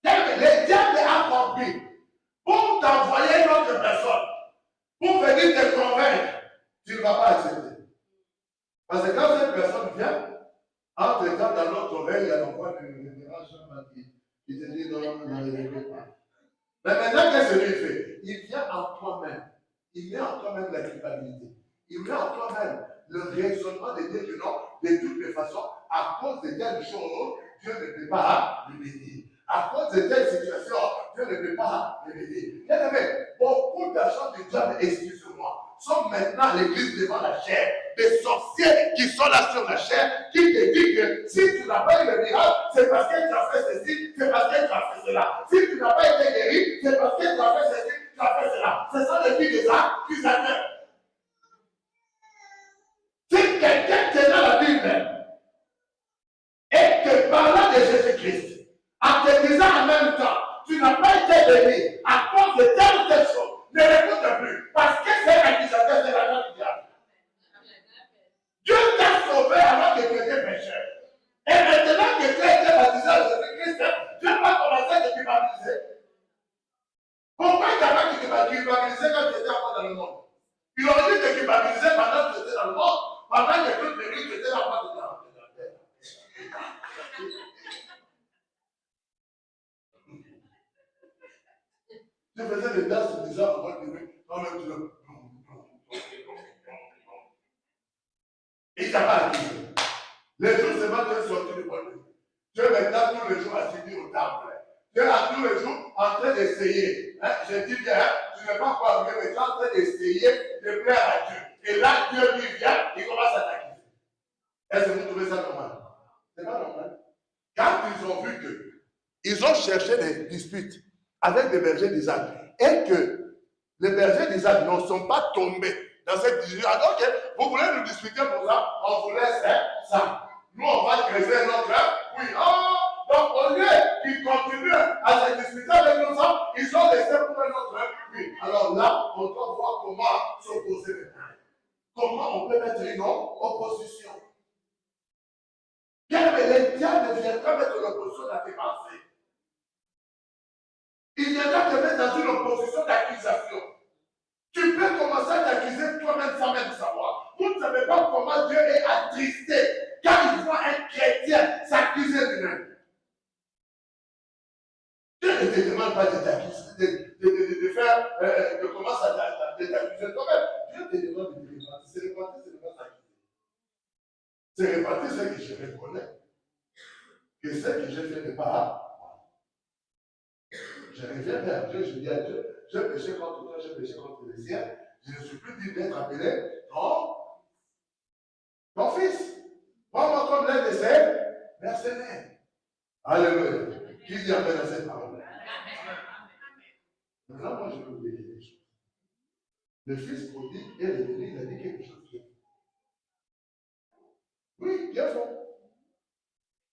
Le diable a compris pour t'envoyer une autre personne, pour venir te convaincre, tu ne vas pas accepter. Parce que quand cette personne vient, entre temps dans l'autre oreille, il y a l'envoi du révérend Jean-Baptiste qui te dit non, n'arrivez pas. Mais maintenant, qu'est-ce qu'il fait? Il vient en toi-même. Il met en toi-même la culpabilité. Il met en toi-même le raisonnement de dire que non, de toutes les façons, à cause de telle chose, Dieu ne peut pas le bénir. À cause de telle situation, Dieu ne peut pas le bénir. Bien aimé, beaucoup d'agents du diable, excusez-moi, sont maintenant à l'église devant la chair. Des sorciers qui sont là sur la chair, qui te disent que si tu n'as pas eu le miracle, c'est parce que tu as fait ceci, c'est parce que tu as fait cela. Si tu n'as pas été guéri, c'est parce que tu as fait ceci, tu as fait cela. Ce sont les filles des accusateurs. Si quelqu'un tenait la Bible et te parlant de Jésus-Christ, en te disant en même temps, tu n'as pas été béni à cause de telle ou telle chose, ne l'écoute plus, parce que c'est l'accusateur, c'est l'agent du diable. Dieu t'a sauvé alors que tu étais pécheur. Et maintenant que tu as été baptisé à Jésus-Christ, Dieu va commencer à te culpabiliser. Pourquoi il t'a pas culpabilisé quand tu étais encore dans le monde? Il aurait dû te culpabiliser pendant que tu étais dans le monde, pendant que toute les nuits tu étais dans le monde. Je faisais des danses en disant avant de nuit, quand même tu le. Il t'a pas accusé. Les jours seulement tu es sorti du monde. Tu es maintenant tous les jours assis au temple. Tu es tous les jours en train d'essayer. Hein? Je dis bien, tu n'es pas encore arrivé, mais tu es en train d'essayer de plaire à Dieu. Et là, Dieu lui vient, il commence à t'accuser. Est-ce que vous trouvez ça normal? C'est pas normal. Quand ils ont vu que ils ont cherché des disputes avec les bergers d'Isaac et que les bergers d'Isaac ne sont pas tombés dans cette discussion. Alors, ok, vous voulez nous discuter pour ça, on vous laisse ça. Nous, on va creuser notre œuvre. Oui, donc au lieu qu'ils continuent à se discuter avec nous, ils ont laissé pour notre œuvre. Oui, alors là, on doit voir comment s'opposer maintenant. comment on peut mettre une opposition. Car le diable viendra mettre l'opposition dans tes pensées. Il viendra te mettre dans une opposition d'accusation. Tu peux commencer à t'accuser toi-même sans même savoir. Vous ne savez pas comment Dieu est attristé car il voit un chrétien s'accuser lui-même. Dieu ne te demande pas de t'accuser, de commencer à t'accuser toi-même. Dieu te demande de te repentir. Se repentir, ce n'est pas s'accuser. Se repentir, c'est que je reconnais que ce que j'ai fait n'est pas. Je reviens vers Dieu, je dis à Dieu, j'ai péché contre toi, j'ai péché contre les siens. Je ne suis plus digne d'être appelé ton fils. Prends-moi comme l'un de ses mercenaires. Alléluia. Qui dit amen à cette parole? Maintenant, moi, je peux vous dire quelque chose. Le fils prodigue est revenu, il a dit quelque chose. Oui, bien fort.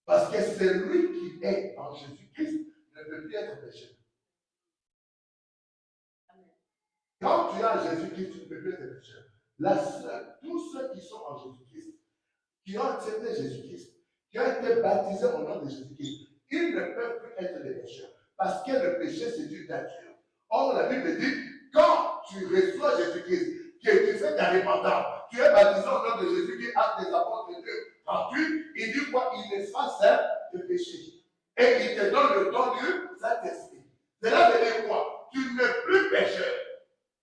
Parce que c'est lui qui est en Jésus-Christ ne peut plus être péché. Quand tu es en Jésus-Christ, tu ne peux plus être pécheur. Tous ceux qui sont en Jésus-Christ, qui ont accepté Jésus-Christ, qui ont été baptisés au nom de Jésus-Christ, ils ne peuvent plus être des pécheurs. Parce que le péché, c'est une nature. Or, la Bible dit, quand tu reçois Jésus-Christ, que tu fais ta repentance, tu es baptisé au nom de Jésus-Christ, acte des apôtres de Dieu 38, il dit quoi? Il efface le péché. Et il te donne le don du Saint-Esprit. Cela veut dire quoi? Tu n'es plus pécheur.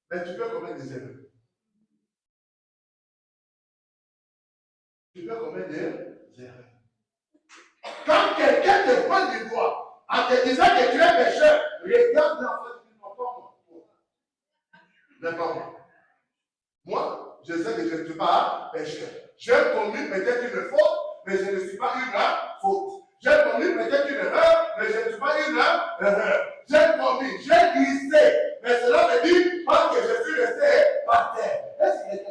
Mais tu peux commettre des erreurs. Tu peux commettre des erreurs. Quand quelqu'un te pointe du doigt en te disant que tu es pécheur, regarde-le en fait, dis-moi pas moi. Mais pas moi. Moi, je sais que je ne suis pas pécheur. J'ai commis peut-être une faute, mais je ne suis pas une faute. J'ai commis peut-être une erreur, mais je ne suis pas une erreur. J'ai glissé. Mais cela me dit pas que je suis resté par terre. Est-ce que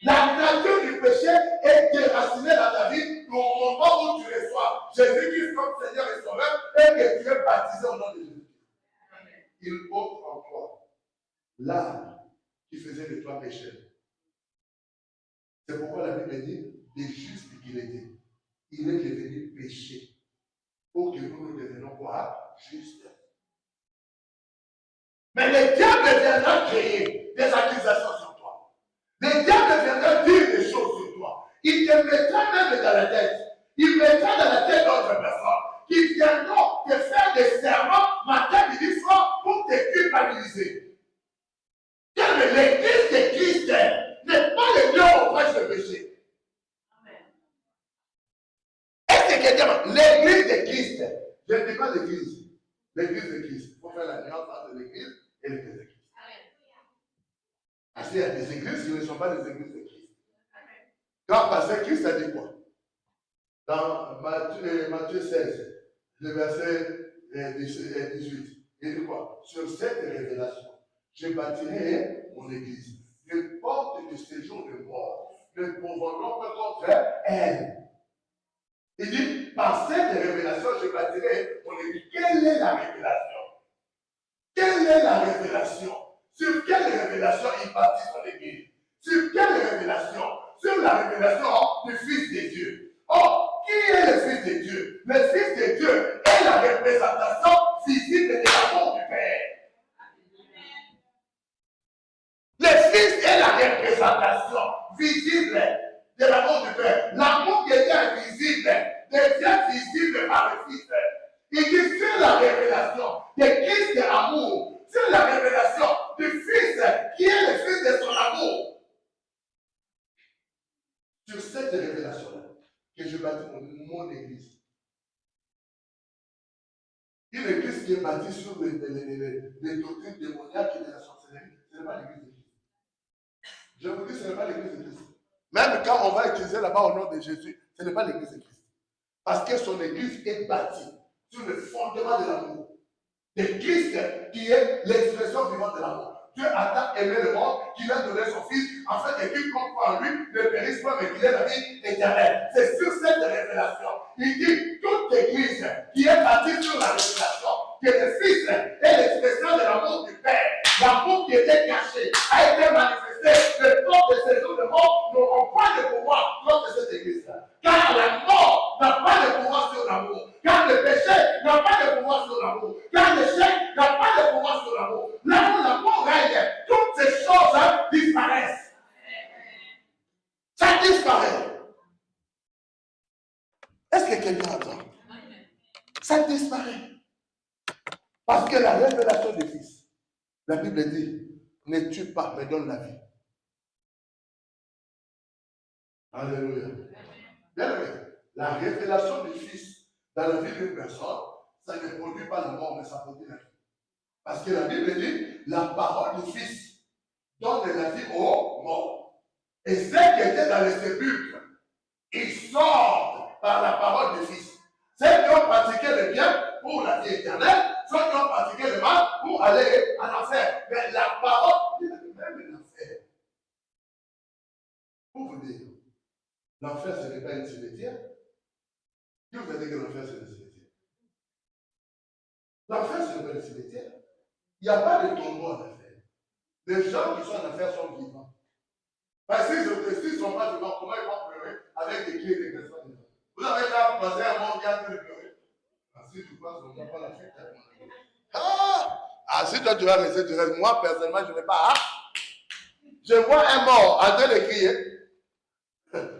la nature du péché est déracinée dans ta vie au moment où tu reçois Jésus-Christ comme Seigneur et Sauveur et que tu es baptisé au nom de Jésus. Il ôte en toi l'âme qui faisait de toi pécheur. C'est pourquoi la Bible dit des justes qu'il était. Il est devenu péché pour que nous devenions quoi? Justes. Mais le diable viendra créer des accusations sur toi. Le diable viendra dire des choses sur toi. Il te mettra même dans la tête. Il mettra dans la tête d'autres personnes qui viendront te faire des serments matin, midi, soir pour te culpabiliser. Car l'église de Christ n'est pas le lieu où on prêche le péché. Est-ce que quelqu'un, l'église de Christ, je ne dis pas l'église de Christ, il faut faire la nuance entre l'église et l'église de Christ. Parce qu'il y a des églises qui ne sont pas des églises de Christ. Quand parce que Christ a dit quoi? Dans Matthieu 16, le verset 18, il dit quoi? Sur cette révélation, je bâtirai mon église. Les portes du séjour de mort ne pourront pas contre elle. Il dit, par cette révélation, je bâtirai mon église. Quelle est la révélation? Quelle est la révélation? Sur quelle révélation il bâtit son église? Sur quelle révélation? Sur la révélation du Fils de Dieu. Or, qui est le Fils de Dieu? Le Fils de Dieu est la représentation visible de l'amour du Père. Le Fils est la représentation visible de l'amour du Père. L'amour qui était invisible devient visible par le Fils. Il dit sur la révélation de Christ de l'amour, sur la révélation du Fils qui est le Fils de son amour. Sur cette révélation-là, que je bâtis mon église. Une église qui est bâtie sur les doctrines démoniaques et de la sorcellerie, ce n'est pas l'église de Christ. Je vous dis, ce n'est pas l'église de Christ. Même quand on va utiliser là-bas au nom de Jésus, ce n'est pas l'église de Christ. Parce que son église est bâtie sur le fondement de l'amour. De Christ qui est l'expression vivante de l'amour. Dieu a tant aimé le monde qu'il a donné son Fils, afin que quiconque croit en lui ne périsse pas, mais qu'il ait la vie éternelle. C'est sur cette révélation. Il dit, toute église qui est bâtie sur la révélation, que le Fils est l'expression de l'amour du Père, l'amour qui était caché, a été manifesté, le temps de séjour de mort Est-ce que quelqu'un attend? Ça disparaît. Parce que la révélation du Fils, la Bible dit, ne tue pas, mais donne la vie. Alléluia. Bien aimé, la révélation du Fils dans la vie d'une personne, ça ne produit pas la mort, mais ça produit la vie. Parce que la Bible dit, la parole du Fils donne la vie aux morts. Et ceux qui étaient dans les sépulcres, ils sortent par la parole du Fils. Ceux qui ont pratiqué le bien pour la vie éternelle, ceux qui ont pratiqué le mal pour aller en enfer. Mais la parole, même l'enfer. Pour vous dire, l'enfer, ce n'est pas une cimetière. Qui vous a dit que l'enfer, c'est une cimetière? L'enfer, ce n'est pas une cimetière. Il n'y a pas de tombeau en enfer. Les gens qui sont en enfer sont vivants. Parce que s'ils ne sont pas vivants, comment ils vont pleurer avec des clés et des personnes dedans? Vous avez déjà passé un monde qui a pu pleurer. Si tu passes, on ne va pas la fête. Si toi tu vas rester, tu restes. Moi, personnellement, je ne vais pas. Je vois un mort en train de crier.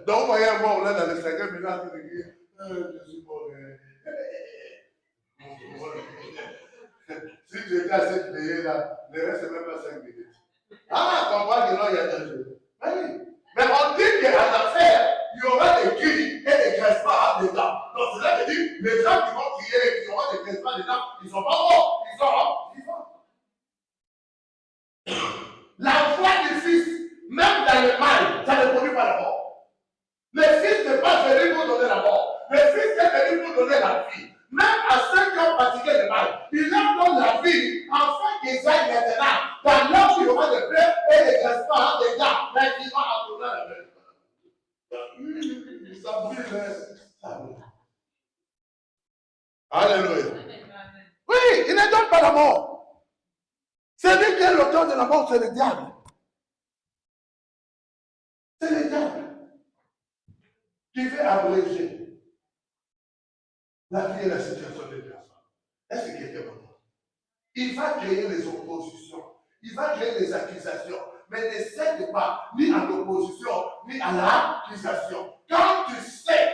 Donc, vous voyez un mort là dans le 5e minute en train de crier. Je suis mort. Si tu étais à cette veillée là, le reste, c'est même pas 5 minutes. Comprends que non, il y a danger. Oui. Mais on dit qu'en enfer, il y aura des cris et des grincements dedans. Donc, c'est là que dit, les gens qui vont crier et qui auront des grincements dedans, ils ne sont pas morts, ils sont vivants. La foi du Fils, même dans le mal, ça ne produit pas la mort. Le Fils n'est pas venu pour donner la mort. Le Fils est venu pour donner la vie. Même à ceux qui ont pratiqué le mal, il leur donne la vie afin qu'ils aillent maintenant dans l'heure où il y aura des pleurs et des grincements des gars, mais qui vont abandonner la vie. Ça brûle. Alléluia. Oui, il ne donne pas la mort. C'est lui qui est l'auteur de la mort, c'est le diable. C'est le diable qui veut abréger la vie et la situation des personnes. Est-ce que quelqu'un m'entend? Il va créer les oppositions, il va créer les accusations, mais ne cède pas ni à l'opposition, ni à l'accusation. Quand tu sais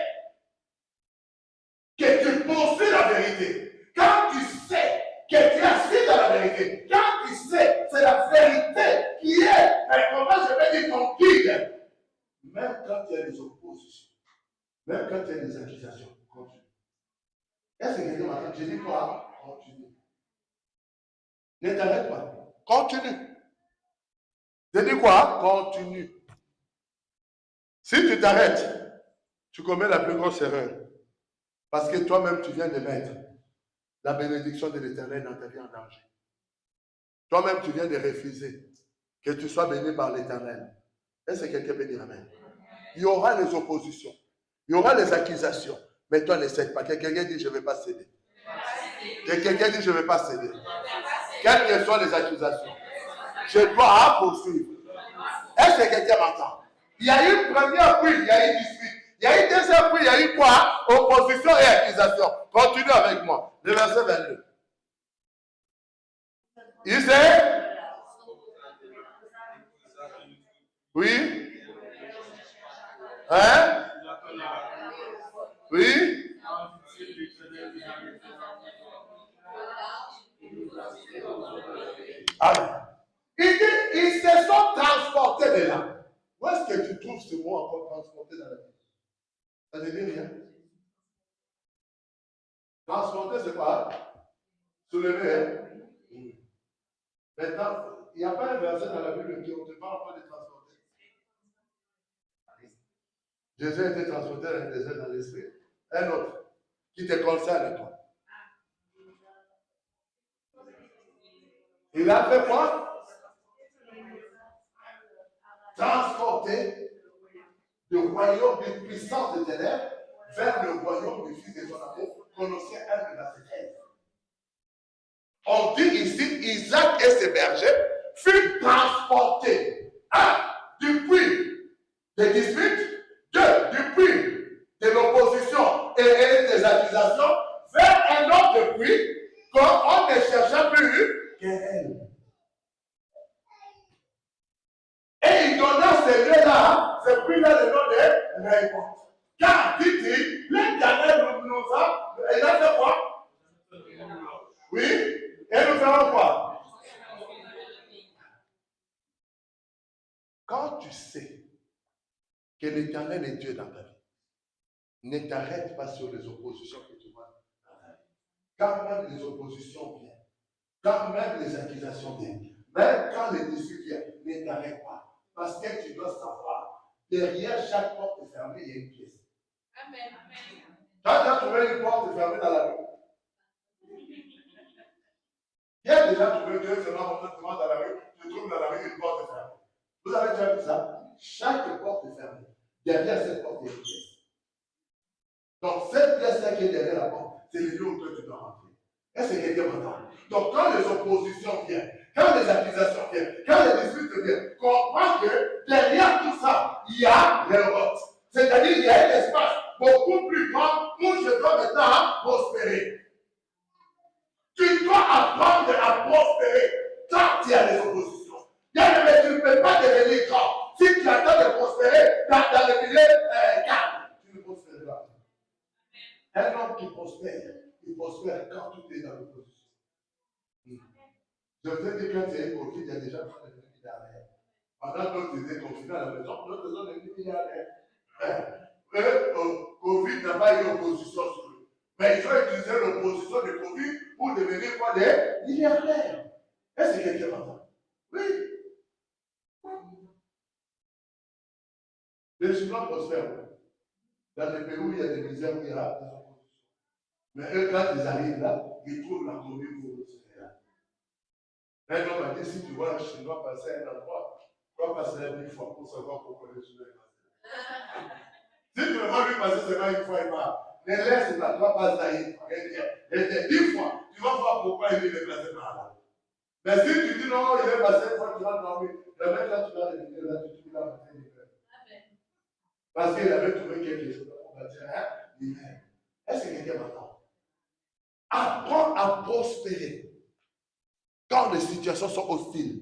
que tu poursuis la vérité, quand tu sais que tu es assis dans la vérité, quand tu sais c'est la vérité qui est, comment je vais dire, ton guide, même quand il y a des oppositions, même quand il y a des accusations, continue. Est-ce que quelqu'un m'entend? Je dis quoi? Continue. Ne t'arrête pas. Continue. Je dis quoi? Continue. Si tu t'arrêtes, tu commets la plus grosse erreur. Parce que toi-même, tu viens de mettre la bénédiction de l'Éternel dans ta vie en danger. Toi-même, tu viens de refuser que tu sois béni par l'Éternel. Est-ce que quelqu'un peut dire amen? Il y aura les oppositions. Il y aura les accusations. Mais toi, ne cède pas. Que quelqu'un dit, je ne vais pas céder. Que quelqu'un dit, je ne vais pas céder. Quelles que soient les accusations, je dois poursuivre. Est-ce que quelqu'un m'entend? Il y a eu une première puis, il y a eu dispute. Il y a eu deuxième puis, il y a eu quoi? Opposition et accusation. Continue avec moi. Le verset 22. Il sait? Oui? Hein? Oui? Alors, il dit, ils se sont transportés de là. Où est-ce que tu trouves ce mot encore transporté dans la vie? Ça ne dit rien. Transporter, c'est quoi? Soulever, hein? Maintenant, il n'y a pas un verset dans la Bible qui on te parle pas de transporter. Jésus a été transporté dans le désert dans l'esprit. Un autre qui te concerne, toi. Il a fait quoi? Transporter du royaume d'une puissance de ténèbres vers le royaume du Fils de son amour, Colossiens 1, verset 13. On dit ici, Isaac et ses bergers furent transportés. 1. Du puits des disputes. 2. Du puits de l'opposition et des accusations vers un autre puits qu'on ne cherchait plus qu'elle. Et il donna ces lieux-là, ce puits-là, le nom de réponse. Car, dit-il, l'Éternel ramène Dieu dans ta vie, ne t'arrête pas sur les oppositions que tu vois dans ta vie. Quand même les oppositions viennent, quand même les accusations viennent, même quand les disputes viennent, ne t'arrête pas. Parce que tu dois savoir, derrière chaque porte fermée, il y a une pièce. Amen. Quand tu as trouvé une porte fermée dans la rue, il y a déjà trouvé Dieu seulement dans la rue, tu trouves dans la rue une porte fermée. Vous avez déjà vu ça? Chaque porte est fermée. Derrière cette porte, il y a une pièce. Donc, cette pièce-là qui est derrière la porte, c'est le lieu où toi tu dois rentrer. Est-ce que quelqu'un m'entend? Donc, quand les oppositions viennent, quand les accusations viennent, quand les disputes viennent, comprends que derrière tout ça, il y a les routes. C'est-à-dire, il y a un espace beaucoup plus grand où je dois maintenant prospérer. Tu dois apprendre à prospérer quand il y a des oppositions. Bien, mais tu ne peux pas devenir grand. Si tu attends de prospérer dans le milieu calme, tu ne prospéreras pas. Un homme qui prospère, il prospère quand tout est dans l'opposition. Je vous ai dit quand il y a eu Covid, il y a des gens qui sont devenus milliardaires. Pendant que d'autres étaient confinés à la maison, d'autres sont devenus milliardaires. Covid n'a pas eu opposition sur eux. Mais ils ont utilisé l'opposition de Covid pour devenir quoi? Des milliardaires. Est-ce que quelqu'un m'entend? Oui. Les musulmans prospèrent. Dans les pays où il y a des misères, où il y a des oppositions. Mais eux, quand ils arrivent là, ils trouvent la commune pour le Sénégal. Un homme a dit, si tu vois un Chinois passer à un endroit, tu vas passer 1000 fois pour savoir pourquoi le Chinois est passé. Si tu veux voir lui passer seulement une fois, il part. Ne laisse pas, tu vas passer une fois. Et 10 fois, tu vas voir pourquoi il est passé par là. Mais si tu dis non, il est passé une fois, tu vas dormir. Le mec là, tu vas le dire, là, tu vas mater l'hiver. Parce qu'il avait trouvé quelque chose. On va dire, hein, l'hiver. Est-ce que quelqu'un m'entend? Apprends à prospérer quand les situations sont hostiles.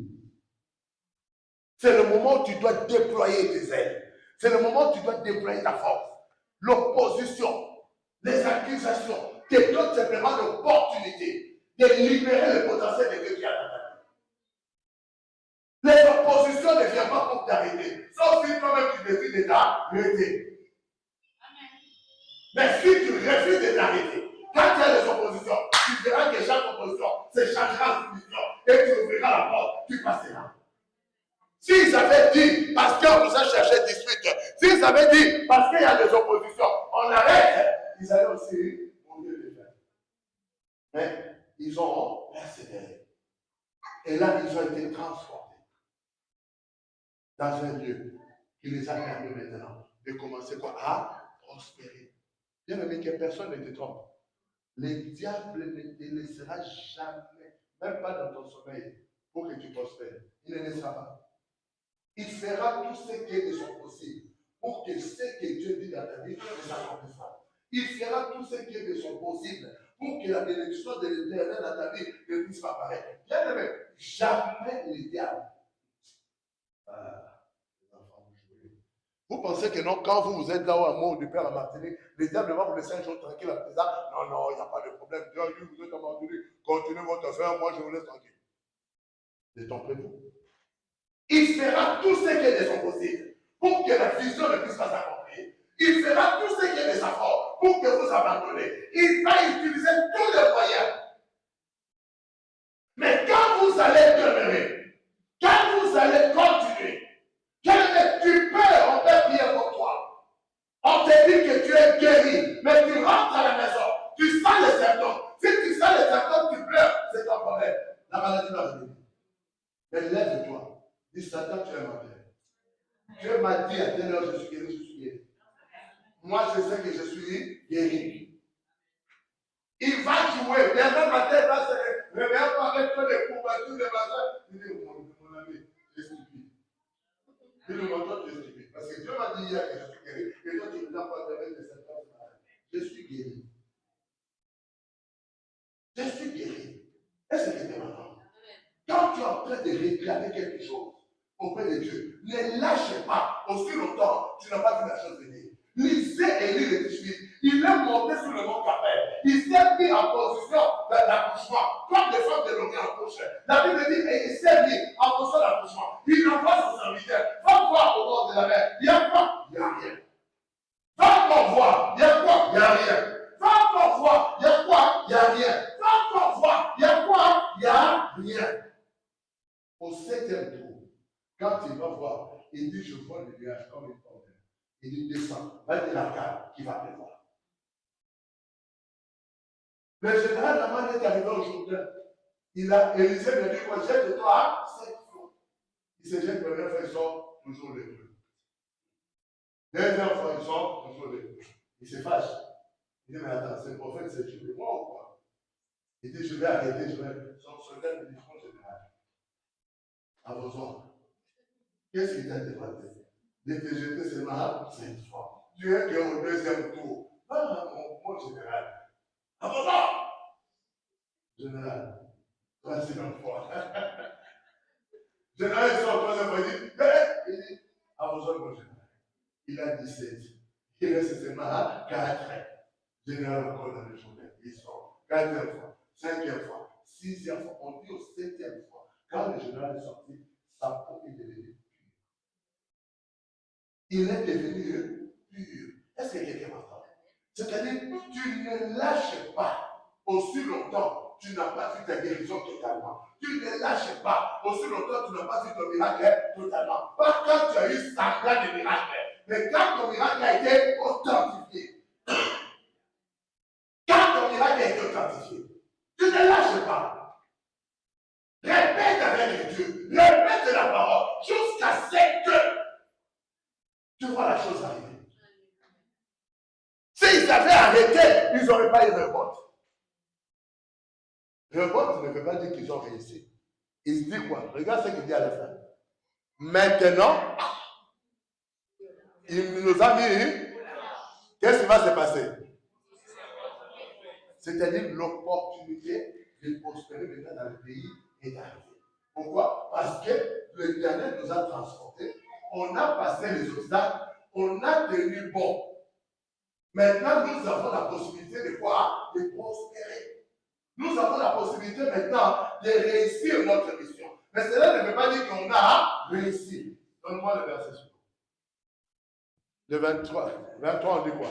C'est le moment où tu dois déployer tes ailes. C'est le moment où tu dois déployer ta force. L'opposition, les accusations, te donnent simplement l'opportunité de libérer le potentiel de Dieu qui a dans ta vie. Les oppositions ne viennent pas pour t'arrêter. Sauf si toi-même tu décides de t'arrêter. Mais si tu refuses de t'arrêter, quand il y a des oppositions, tu verras que chaque opposition se changera en soumission et tu ouvriras la porte, tu passeras. S'ils avaient dit, parce qu'on nous a cherché dispute, s'ils avaient dit, parce qu'il y a des oppositions, on arrête, ils allaient aussi monter les gens. Mais ils ont persévéré. Et là, ils ont été transportés dans un lieu qui les a permis maintenant de commencer quoi? À prospérer. Bien aimé, que personne ne te trompe. Le diable ne te laissera jamais, même pas dans ton sommeil, pour que tu prospères. Il ne laissera pas. Il fera tout ce qui est de son possible pour que ce que Dieu dit dans ta vie ne s'accomplisse pas. Il fera tout ce qui est de son possible pour que la bénédiction de l'Éternel dans ta vie ne puisse pas apparaître. Bien aimé, jamais le diable. Vous pensez que non, quand vous êtes là au amour du Père à Martinique, le diable va vous laisser un jour tranquille en disant non, non, il n'y a pas de problème. Dieu, vous êtes à Martinique, continuez votre affaire, moi je vous laisse tranquille. Détrompez-vous. Il fera tout ce qui est de son possible pour que la vision ne puisse pas s'accomplir. Il fera tout ce qui est de sa force pour que vous abandonnez. Il va utiliser tous les moyens. Mais quand vous allez demeurer, quand vous allez continuer, quand tu peux, on peut prier pour toi. On te dit que tu es guéri, mais tu rentres à la maison, tu sens les symptômes. Si tu sens les symptômes, tu pleures, c'est ton problème. La maladie va venir. Mais lève-toi. Dis Satan, tu es ma père. Dieu m'a dit à telle heure, je suis guéri, je suis guéri. Moi, je sais que je suis guéri. Il va jouer. Demain matin, il va se réveiller avec toi des courbatures, des machins. Il dit, mon ami, tu es stupide. Il dit, mon toi, tu es stupide. Parce que Dieu m'a dit hier que je suis guéri. Et toi, tu ne viens pas avec des symptômes. Je suis guéri. Je suis guéri. Est-ce que tu m'entends? Quand tu es en train de réclamer quelque chose auprès de Dieu, ne lâche pas. Aussi longtemps, tu n'as pas vu la chose venir. Lisez Élie le Tishbite. Il est monté sur le mont Carmel. Il s'est mis en position d'accouchement. Comme les femmes de l'Orient accouchent. La Bible dit, et il s'est mis en position d'accouchement. Il envoie son serviteur. Va voir au bord de la mer. Il y a quoi? Il n'y a rien. Quand il va voir, il dit, je vois le nuage comme une porte. Il dit, descends, va dire à Gad qui va pleuvoir. Le général Naman est arrivé au Jourdain. Élisée lui a dit, quoi, jette-toi 7 fois. Il se jette première fois, il sort toujours les deux. Deuxième fois, il sort toujours les deux. Il se fâche. Il dit, mais attends, ce prophète, c'est Dieu de moi ou quoi? Il dit, je vais arrêter, je vais. Son soldat me dit, mon général, à vos ordres. Qu'est-ce qui t'a demandé? De te jeter seulement 5 fois. Tu es qu'au deuxième tour. Ah, mon général. À vos ordres. Général, troisième fois. Général, il sort troisième fois, il dit, à vos ordres, mon général. Il a 17. Il reste seulement 4. Général encore dans le journée. Il sort. 4e fois, 5e fois, 6e fois. On dit au 7e fois. Quand le général est sorti, sa peau est devenue pure. Il est devenu pur. Est-ce que quelqu'un m'entend? C'est-à-dire, tu ne lâches pas aussi longtemps, tu n'as pas vu ta guérison totalement. Tu ne lâches pas aussi longtemps, tu n'as pas vu ton miracle totalement. Pas quand tu as eu semblant de miracle, mais quand ton miracle a été authentifié. Quand ton miracle a été authentifié, tu ne lâches pas. Répète avec Dieu, répète la parole, jusqu'à ce que tu vois la chose arriver. S'ils avaient arrêté, ils n'auraient pas eu révolte. Révolte ne veut pas dire qu'ils ont réussi. Il se dit quoi? Regarde ce qu'il dit à la fin. Maintenant, il nous a mis. Qu'est-ce qui va se passer? C'est-à-dire l'opportunité de prospérer maintenant dans le pays est arrivée. Pourquoi? Parce que l'Éternel nous a transportés, on a passé les obstacles, on a tenu bon. Maintenant, nous avons la possibilité de quoi? De prospérer. Nous avons la possibilité maintenant de réussir notre mission. Mais cela ne veut pas dire qu'on a réussi. Donne-moi le verset suivant. Le 23. 23, on dit quoi?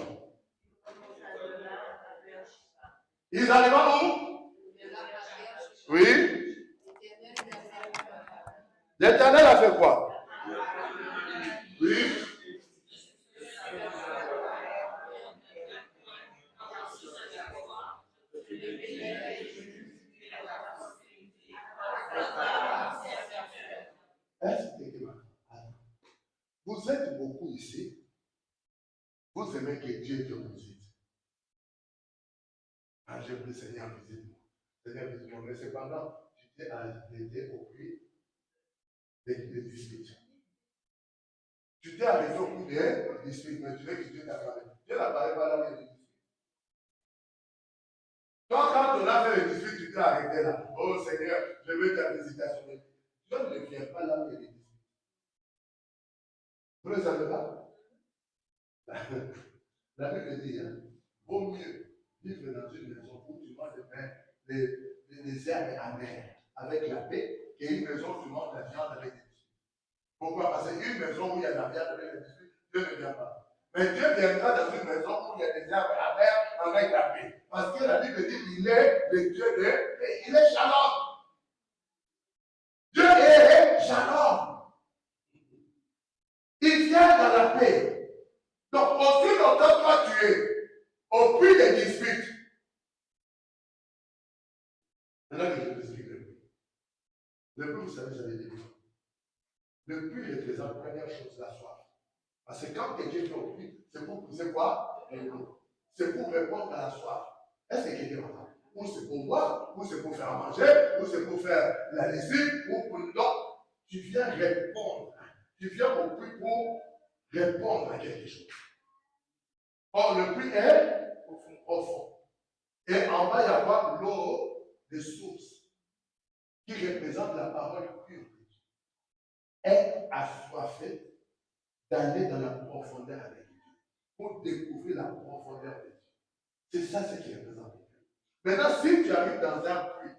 Ils arrivent où? Oui. L'Éternel a fait quoi? Oui. Vous êtes beaucoup ici. Vous aimez que Dieu te visite. Ah, j'ai pris Seigneur, visite-moi. Seigneur, visite-moi. Mais cependant, tu t'es arrêté au prix des disputes. Tu t'es arrêté au prix des disputes, mais tu veux que Dieu t'apparaisse. Dieu n'apparaît pas là où il y a des disputes. Donc, quand on a fait les disputes, tu t'es arrêté là. Oh Seigneur, je veux ta visitation. Dieu ne vient pas là où il y a des disputes. Vous ne le savez pas? La Bible dit, hein, vaut mieux vivre dans une maison où tu manges des herbes amères avec la paix qu'une maison où tu manges la viande avec des disputes. Pourquoi? Parce qu'une maison où il y a de la viande avec des disputes, Dieu ne vient pas. Mais Dieu viendra dans une maison où il y a des herbes amères avec la paix. Parce que la Bible dit qu'il est le Dieu de paix. Il est Shalom. Dieu est Shalom. Il vient dans la paix. Donc, aussi longtemps toi tu es au puits des disputes. Maintenant que je vous explique le puits. Le puits, vous savez, ça veut dire quoi? Le puits représente première chose, la soif. Parce que quand quelqu'un fait au puits, c'est pour pousser quoi? L'eau. C'est pour répondre à la soif. Est-ce que quelqu'un m'entend? Ou c'est pour boire, ou c'est pour faire manger, ou c'est pour faire la lessive, ou pour le don. Tu viens répondre. Tu viens au puits pour répondre à quelque chose. Or, le puits est profond. Et en bas, il y a quoi? L'eau des sources, qui représente la parole pure de Dieu. Être assoiffé d'aller dans la profondeur avec Dieu, pour découvrir la profondeur de Dieu. C'est ça ce qui représente Dieu. Maintenant, si tu arrives dans un puits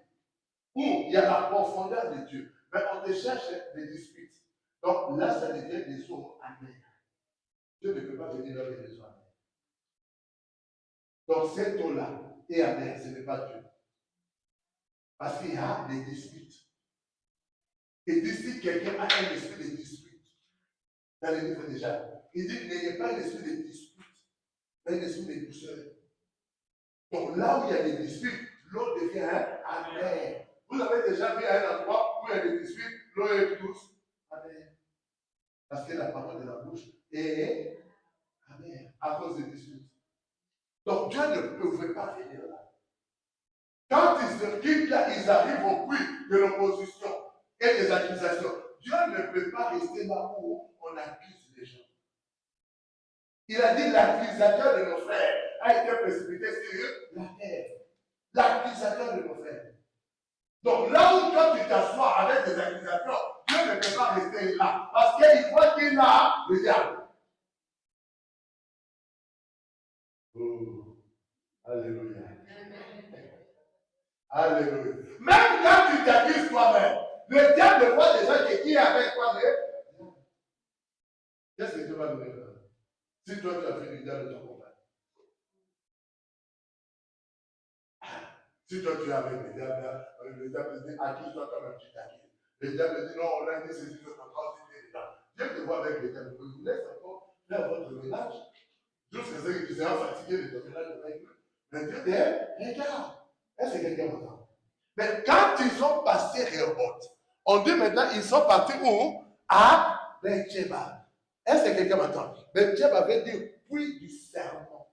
où il y a la profondeur de Dieu, mais on te cherche des disputes. Donc là, ça devient des eaux amères. Dieu ne peut pas venir là avec des eaux amères. Donc cette eau-là est amère, ce n'est pas Dieu. Parce qu'il y a des disputes. Il dit si quelqu'un a un esprit de dispute, dans le livre déjà, il dit n'ayez pas un esprit de dispute, mais un esprit de douceur. Donc là où il y a des disputes, l'eau devient amère. Vous avez déjà vu à un endroit où il y a des disputes, l'eau est douce, amère. Parce que la parole de la bouche est amère à cause des disputes. Donc Dieu ne pouvait pas venir là. Quand ils se quittent là, ils arrivent au puits de l'opposition et des accusations. Dieu ne peut pas rester là où on accuse les gens. Il a dit l'accusateur de nos frères a été précipité sur la terre. L'accusateur de nos frères. Donc là où toi tu t'assois avec des accusations, Dieu ne peut pas rester là. Parce qu'il voit qu'il a le diable. Oh, alléluia. Alléluia. Même quand tu t'accuses toi-même, le diable voit déjà qui est avec toi. Qu'est-ce que Dieu va nous dire? Si toi tu as fait du diable de ton combat. Si toi tu es avec le diable dit accuse-toi comme un petit acquis. Le diable dit non, on a dit ceci, je comprends, c'est dedans. Dieu te voit avec le diable. Vous laisse encore faire votre ménage. Dieu faisait que tu seras fatigué de ton ménage avec eux. Mais Dieu dit, regarde, est-ce que quelqu'un m'entend? Mais quand ils sont passés Rehoboth, on dit maintenant ils sont partis où? À Bethsheba. Est-ce que quelqu'un m'entend? Bethsheba veut dire puits du serment.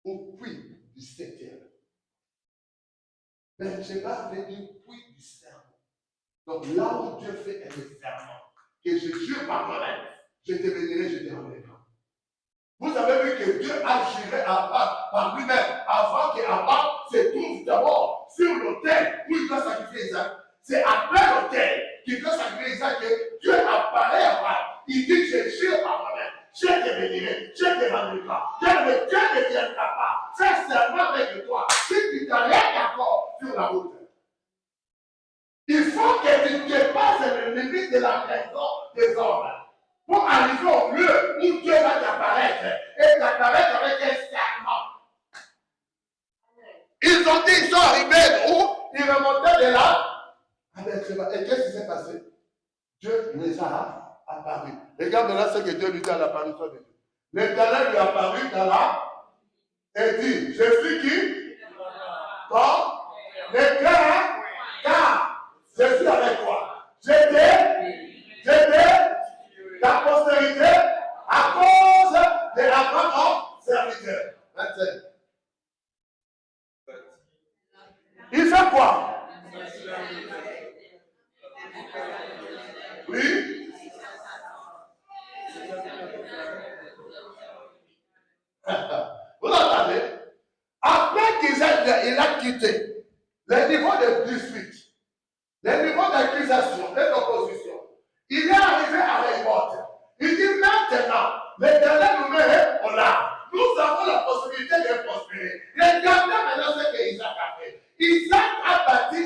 Ou puits du septième. Bethsheba veut dire puits du serment. Donc là où Dieu fait un serment, que je jure par moi-même, je te bénirai, je te rendrai grand. Vous avez vu que Dieu a juré par lui-même avant qu'Abraham se trouve d'abord sur l'autel où il doit sacrifier Isaac. C'est après l'autel qu'il doit sacrifier Isaac que Dieu apparaît à Abraham. Il dit, je jure par moi-même, je te bénirai, je te rendrai grand. Dieu ne viendra pas faire serment avec toi si tu t'arrêtes d'accord sur la route. Il faut que tu dépasses les limites de la maison des hommes pour arriver au lieu où Dieu va t'apparaître et t'apparaître avec un serment. Ils ont dit, ils sont arrivés où? Ils remontaient de là. Et qu'est-ce qui s'est passé? Dieu les a apparus. Regarde là ce que Dieu lui dit à l'apparition de Dieu. L'Éternel lui est apparu dans là et dit, je suis qui? Bon, les cœurs, car je suis avec toi. J'étais ta postérité à cause de Abraham, serviteur. 27. Il fait quoi? Oui? Vous entendez? Après qu'il a quitté le niveau de dispute, le niveau d'accusation et d'opposition, il est arrivé à Rehoboth. Il dit maintenant, l'Éternel nous met au large. Nous avons la possibilité de prospérer. Regardez maintenant ce que Isaac a fait. Isaac a bâti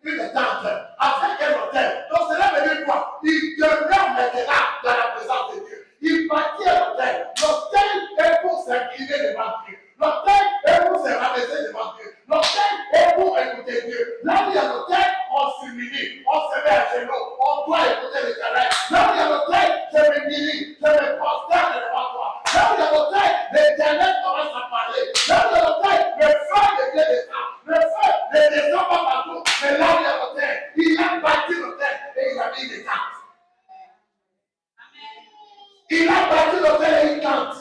une tente avec un hôtel. Donc cela veut dire quoi? Il demeure maintenant dans la présence de Dieu. Il bâtit un hôtel. L'hôtel est pour s'incliner devant Dieu. L'hôtel est pour se rabaisser devant Dieu. L'hôtel est pour écouter Dieu. Là où il y a l'hôtel, on s'humilie, on se met à genoux, on doit écouter l'Éternel. Là où il y a l'hôtel, je me humilie, je me prosterne devant toi. Là où il y a l'hôtel, l'Éternel commence à parler. Là où il y a l'hôtel, le feu de Dieu descend. Le feu ne descend pas partout, mais là où il y a l'hôtel, il a bâti l'hôtel et il a mis des tentes. Il a bâti l'hôtel et une tente.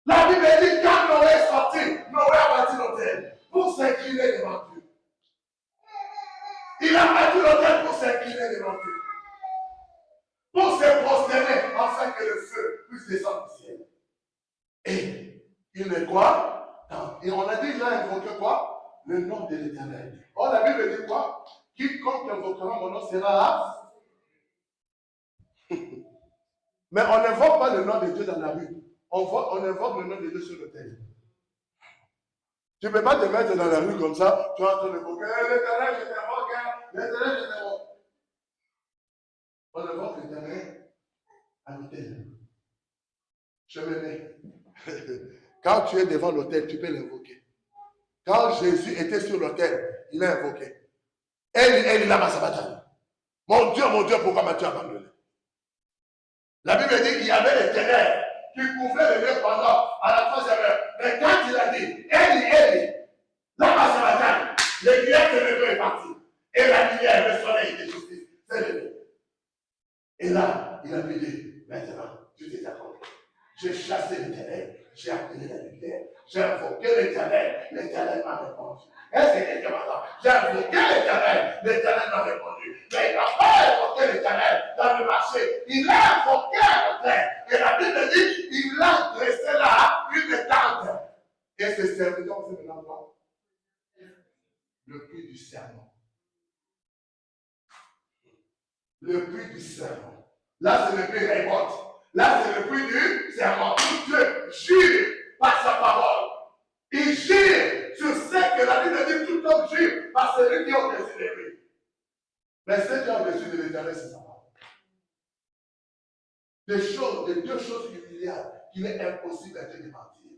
La Bible dit quand Noé est sorti, Noé a bâti l'hôtel pour s'incliner devant Dieu. Il a bâti l'hôtel pour s'incliner devant Dieu. Pour se prosterner afin que le feu puisse descendre du ciel. Et il est quoi? Et on a dit, il a invoqué quoi? Le nom de l'Éternel. Or la Bible dit quoi? Quiconque invoquera mon nom sera là. Mais on n'invoque pas le nom de Dieu dans la rue. On invoque le nom de Dieu sur l'autel. Tu ne peux pas te mettre dans la rue comme ça, tu es en train d'invoquer l'Éternel, je t'invoque, l'Éternel, je t'invoque. On invoque l'Éternel à l'autel. Je me mets. Quand tu es devant l'autel, tu peux l'invoquer. Quand Jésus était sur l'autel, il a invoqué. Eli, lama sabachthani. Mon Dieu, pourquoi m'as-tu abandonné? La Bible dit qu'il y avait les ténèbres qui couvraient le lieu pendant à la troisième heure. Mais quand il a dit, Eli, lama sabachthani, le lumière ténébreux est parti. Et la lumière, le soleil de justice, s'est levé. Et là, il a pu dire, maintenant, tout est accompli. J'ai chassé les ténèbres, j'ai appelé la lumière, j'ai invoqué l'Éternel m'a répondu. Est-ce que quelqu'un m'entend? J'ai invoqué l'Éternel m'a répondu. Mais il n'a pas invoqué l'Éternel dans le marché, il a invoqué à l'autel. Et la Bible dit, il a dressé là une tente. Et ce serviteur, c'est maintenant quoi? Le prix du serment. Le prix du serment. Là, c'est le prix révolte. Là, c'est le prix du serment. Dieu jure par sa parole. Il jure sur ce que la Bible dit, tout homme jure par celui qui a au-dessus de lui. Mais ce qui est au-dessus de l'Éternel, c'est sa parole. Les deux choses qu'il est impossible à Dieu de mentir.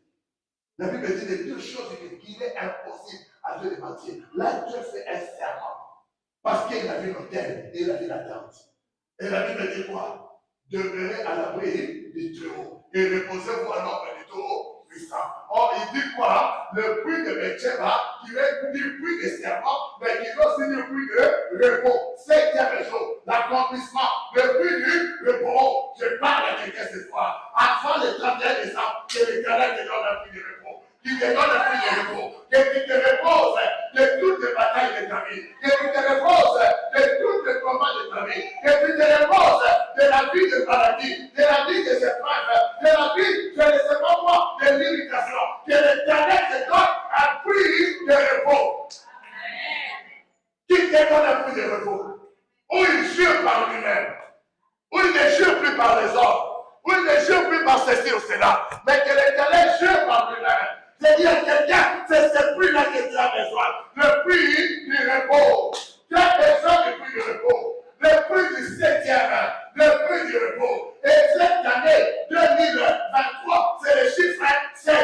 La Bible dit les deux choses qu'il est impossible à Dieu de mentir. Là, Dieu fait un serment. Parce qu'il a vu l'autel et il a vu la tente. Et la Bible dit quoi? Demeurez à l'abri du Très-Haut et reposez-vous à l'ombre du Tout puissant. Or, il dit quoi? Le prix de Betcheba, qui est du prix de serment, mais qui est aussi du prix de repos. Septième jour, l'accomplissement, le prix du repos. Je parle à quelqu'un ce soir. Avant le 31 décembre, que l'Éternel te donne le prix de repos. Qui te donne le prix de repos. Que tu te reposes de toutes les batailles de ta vie. Que tu te reposes de tous les combats de ta vie. Que tu te reposes de la vie de maladie, de la vie des épreuves, de la vie, je ne sais pas moi, de l'irritation. Que l'Éternel te donne un prix de repos. Qui te donne un prix de repos? Où il jure par lui-même. Où il ne jure plus par les hommes. Où il ne jure plus par ceci ou cela. Mais que l'Éternel jure par lui-même. C'est-à-dire à quelqu'un, c'est ce prix-là que tu as besoin. Le prix du repos. Tu as besoin du prix du repos. Le prix du septième, le prix du repos. Et cette année 2023, c'est le chiffre 7.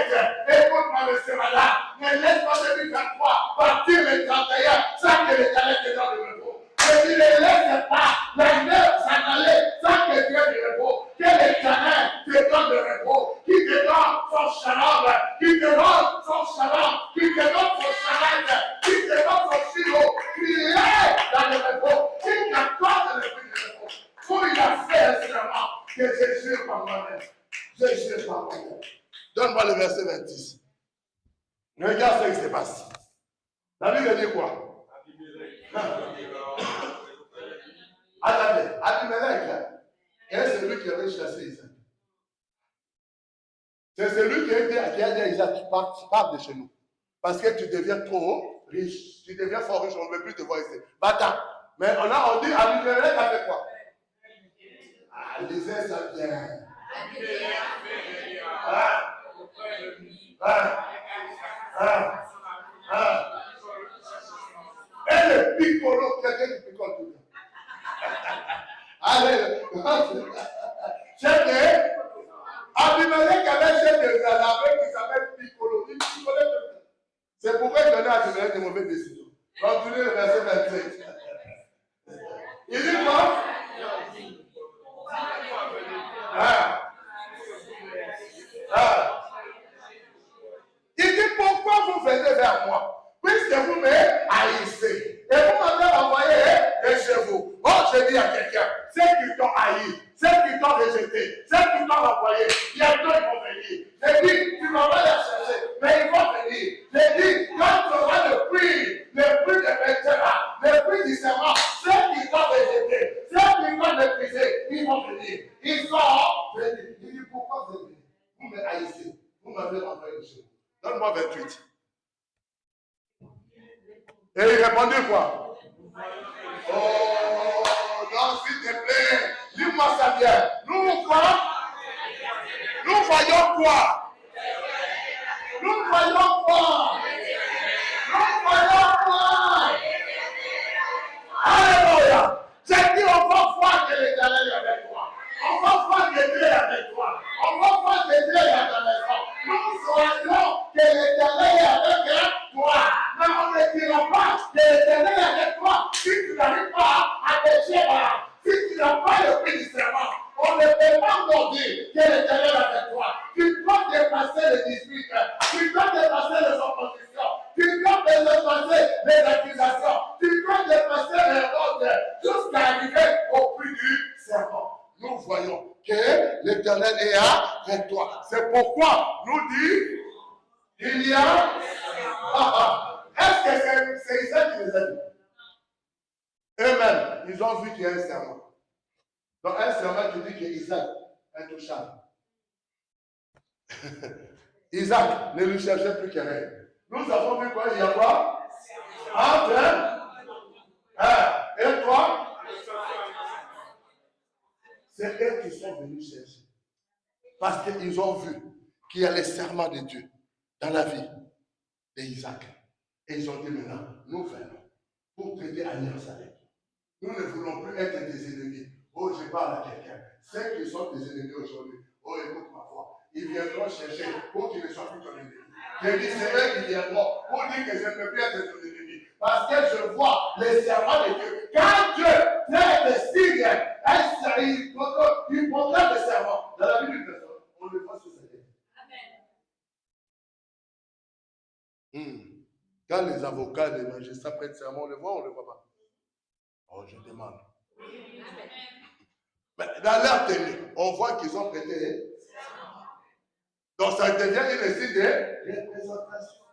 Écoute-moi, monsieur, madame, ne laisse pas 2023 partir le 31 sans que l'Éternel te donne le repos. Et tu ne laisses pas l'année s'en aller sans que Dieu te repos. Que l'Éternel te donne le repos, qui te donne son shalom, qui te donne son shalom, qui te donne son shalom, qui te donne son silo, qui est dans le repos, qui t'accorde le prix du repos. Où il a fait un serment que je jure par moi-même. Je jure par moi-même. Donne-moi le verset 26. Regarde ce qui se passe. La Bible dit quoi? Attendez, Abimelech est celui qui avait chassé Isaac. C'est celui qui a dit à Isaac, tu pars de chez nous. Parce que tu deviens trop riche. Tu deviens fort riche, on ne veut plus te voir ici. Va-t'en. Mais on dit, Abimelech a fait quoi? Ah, lisez ça bien. Et le piccolo, quelqu'un qui picole tout le temps. Allez, c'est que Abimelech avait chez des alarmés qui s'appelle piccolo. Il picolait tout le temps. C'est pourquoi il donnait à Abimelech de mauvaises décisions. Continuez le verset 27. Il dit quoi? Il dit pourquoi vous venez vers moi, puisque vous me haïssez et vous m'avez envoyé de chez vous. Oh, je dis à quelqu'un, ceux qui t'ont haï, ceux qui t'ont rejeté, ceux qui t'ont envoyé, bientôt ils vont venir. Je dis, tu m'en vas les chercher, mais ils vont venir. Je dis, quand tu auras le prix de Betcheba, le prix du serment, ceux qui t'ont rejeté, ceux qui t'ont méprisé, ils vont venir. Ils sont venus. Il dit, pourquoi vous venez? Vous me haïssez, vous m'avez envoyé de chez vous. Donne-moi 28. Et il répondit quoi? Oh, non, s'il te plaît, dis-moi ça bien. Nous quoi? Nous voyons quoi? Nous voyons quoi? Nous voyons quoi? Alléluia! J'ai dit, on va voir que l'Éternel est avec toi. On va voir que Dieu est avec toi. On va voir que Dieu est à ta maison. Nous voyons que l'Éternel est avec toi. Mais on ne dira pas que l'Éternel est avec toi si pourquoi nous dit il y a. Est-ce que c'est Isaac qui les a dit? Eux-mêmes, ils ont vu qu'il y a un serment. Donc un serment qui dit qu'Isaac est intouchable. Isaac ne lui cherchait plus querelle. Nous avons vu quoi? Il y a quoi? Entre et toi? C'est eux qui sont venus chercher. Parce qu'ils ont vu qu'il y a les serments de Dieu dans la vie d'Isaac. Et ils ont dit maintenant, nous venons pour traiter alliance avec. Nous ne voulons plus être des ennemis. Oh, je parle à quelqu'un. Ceux qui sont des ennemis aujourd'hui, oh, écoute ma voix. Ils viendront chercher pour qu'ils ne soient plus ton ennemi. Je dis, c'est eux qui viendront pour dire que je ne peux plus être ton ennemi. Parce que je vois les serments de Dieu. Quand Dieu traite des signes, il proclame des serments. Dans la vie d'une personne, on le voit sur sa tête. Amen. Quand les avocats, les magistrats prêtent serment, on le voit ou on ne le voit pas? Oh, je demande. Mais dans leur tenue, on voit qu'ils ont prêté. Donc ça devient une signe de représentation.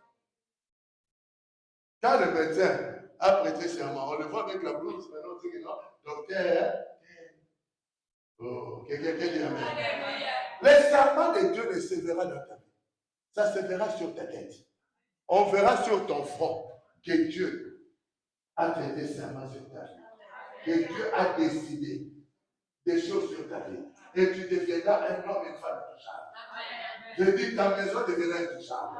Quand le médecin a prêté serment, on le voit avec la blouse, maintenant on dit que non, docteur. Oh, quelqu'un dit amen. Les serments de Dieu ne se verra dans ta vie. Ça se verra sur ta tête. On verra sur ton front que Dieu a traité serment sur ta vie. Que Dieu a décidé des choses sur ta vie. Et tu deviendras un homme et une femme intouchable. Je dis ta maison deviendra intouchable.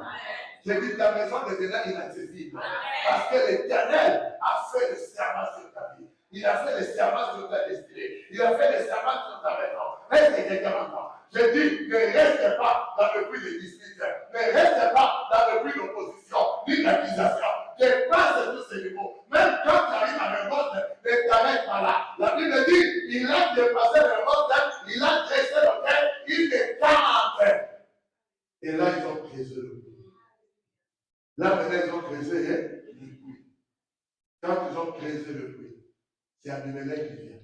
Je dis ta maison deviendra inaccessible. Parce que l'Éternel a fait le serment sur ta vie. Il a fait le serment sur ta destinée. Il a fait le serment sur ta maison. Reste quelqu'un maintenant. Je dis, ne reste pas dans le puits de dispute. Ne reste pas dans le puits d'opposition, ni d'accusation. Dépasse tous ces niveaux. Même quand tu arrives à le monde, ne t'arrête pas là. La Bible dit, il a dépassé le monde, il a dressé l'autel, il est 40. Et là, ils ont creusé le puits. Là, maintenant, ils ont creusé le puits. Quand ils ont creusé le puits, c'est Abimelech qui vient.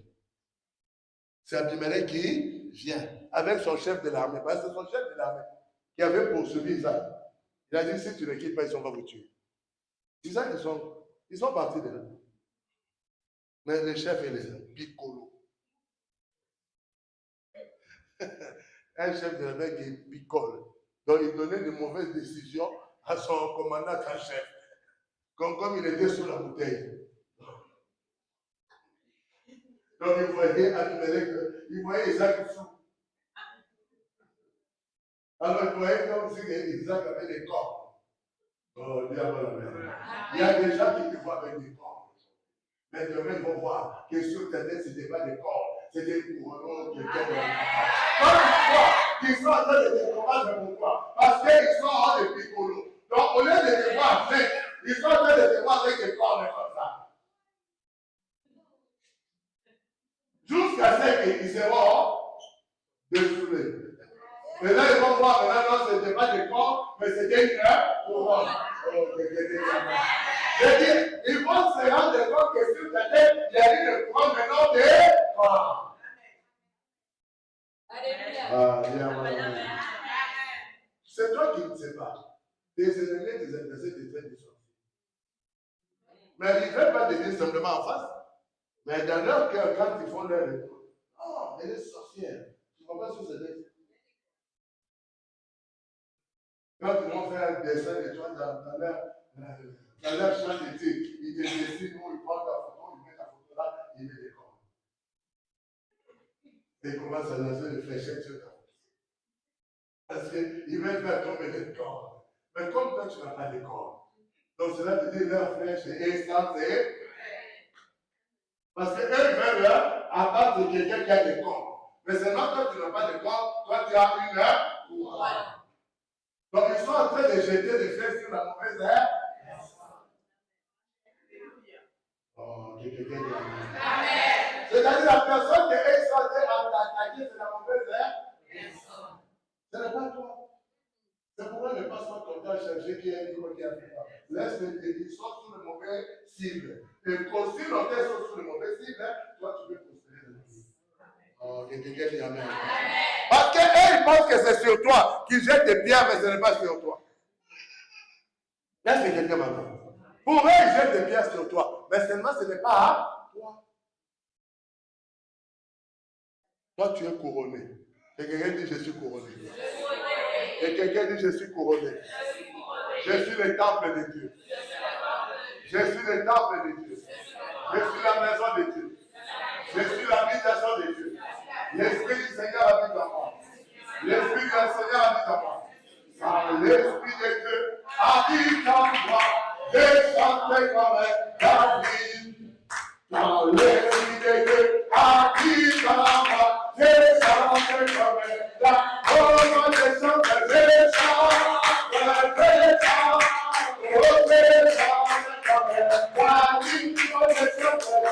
C'est Abimelech qui vient avec son chef de l'armée. Parce que c'est son chef de l'armée qui avait poursuivi Isaac. Il a dit, si tu ne quittes pas, ils vont vous tuer. Isaac, ils sont partis de là. Mais le chef, il est picolo. Un chef de l'armée qui picole. Donc, il donnait de mauvaises décisions à son commandant en chef. Comme il était sous la bouteille. Donc, il voyait Abimelech, il voyait Isaac sous. Alors, il voyait comme si Isaac avait des corps. Oh, diable la mère. Il y a des gens qui te voient avec des corps. Mais demain, ils vont voir que sur ta tête, ce n'était pas des corps. C'était une couronne de quelqu'un. Ils sont en train de te combattre, pourquoi? Parce qu'ils sont en de piccolo. Donc, au lieu de te voir avec, ils sont en train de te voir avec des corps comme ça. Jusqu'à ce qu'ils seront désoulés. Et là, ils vont voir, maintenant, non, ce n'était pas des corps, mais c'était une couronne. Oh, c'est-à-dire, ils vont se rendre compte que sur ta tête, il y a une couronne maintenant de corps. Alléluia. C'est toi qui ne sais pas. Tes ennemis, tes adversaires, tes traits de sorciers. Mais ils ne veulent pas te dire simplement en face. Mais dans leur cœur, quand ils font leur retour, oh, elle est sorcière. Tu ne vois pas sur cette tête. Quand ils vont faire un dessin de toi dans leur champ d'été, ils te dessinent où ils prennent ta photo, ils mettent ta photo là, ils mettent des corps. Et ils commencent à lancer des fléchettes sur ta photo. Parce qu'ils veulent faire tomber des corps. Mais comme toi, tu n'as pas de corps, donc cela te dit leur flèche est insensée. Parce qu'eux veulent abattre quelqu'un qui a des corps. Mais seulement quand tu n'as pas de corps, toi tu as une couronne. Donc ils sont en train de jeter des flèches sur la mauvaise herbe. Oh, quelqu'un dit amen. C'est-à-dire la personne qui est en train d'attaquer, c'est la mauvaise herbe. Ce n'est pas toi. C'est pourquoi ne passe pas ton temps à chercher qui est libre, qui a fait ça. Laisse-les, ils sont sous le mauvais cible. Et si l'autel sont sous le mauvais cible, toi tu peux prospérer dans la vie. Oh, quelqu'un dit Amen. Parce qu'eux, ils pensent que c'est sur toi qu'ils jettent des pierres, mais ce n'est pas sur toi. Est-ce que quelqu'un m'entend? Pour eux, ils jettent des pierres sur toi, mais seulement ce n'est pas à toi. Toi, tu es couronné. Et quelqu'un dit, je suis couronné. Et quelqu'un dit, je suis couronné. Je suis le temple de Dieu. Je suis le temple de Dieu. Je suis la maison de Dieu. Je suis l'habitation de Dieu. L'Esprit du Seigneur habite en moi. L'Esprit du Seigneur habite en moi. L'Esprit de Dieu habite en moi. Je chantais comme David. Dans l'Esprit de Dieu habite en moi. Je chantais comme David. Oh, je chantais, je chantais, je chantais. Oh, je chantais comme David. Oh, je chantais,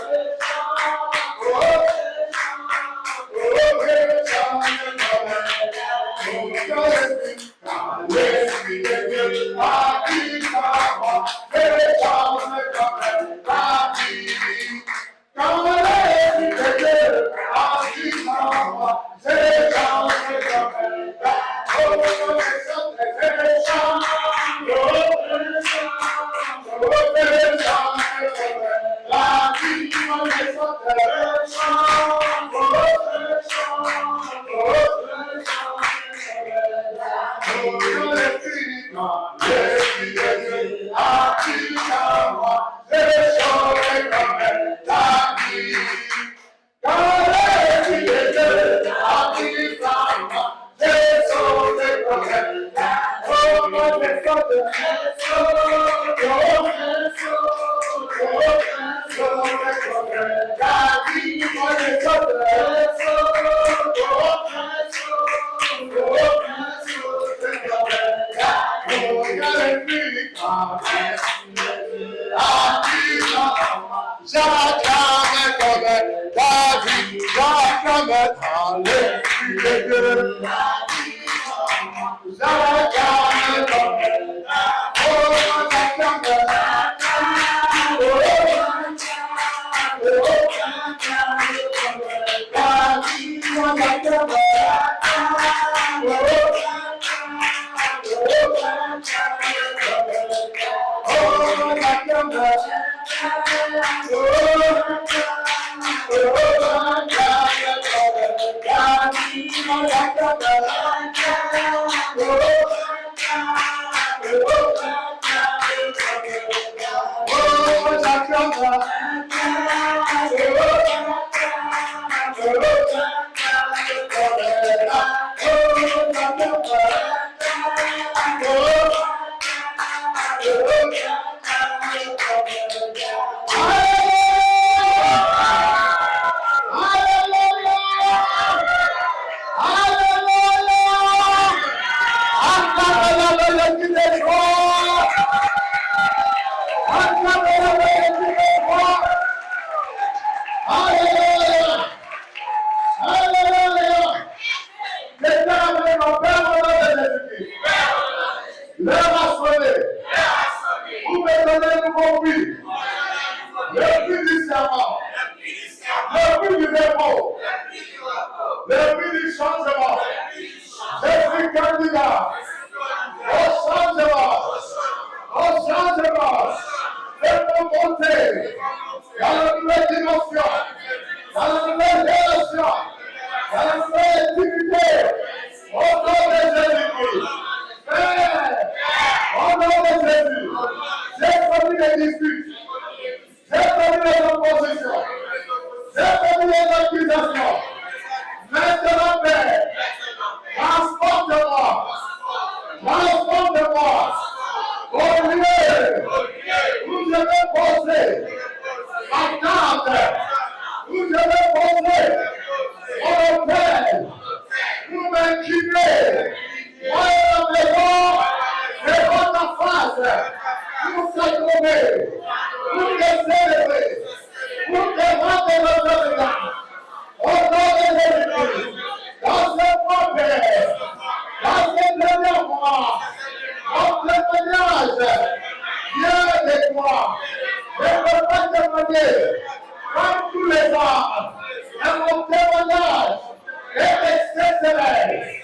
à mon témoignage est exceptionnel.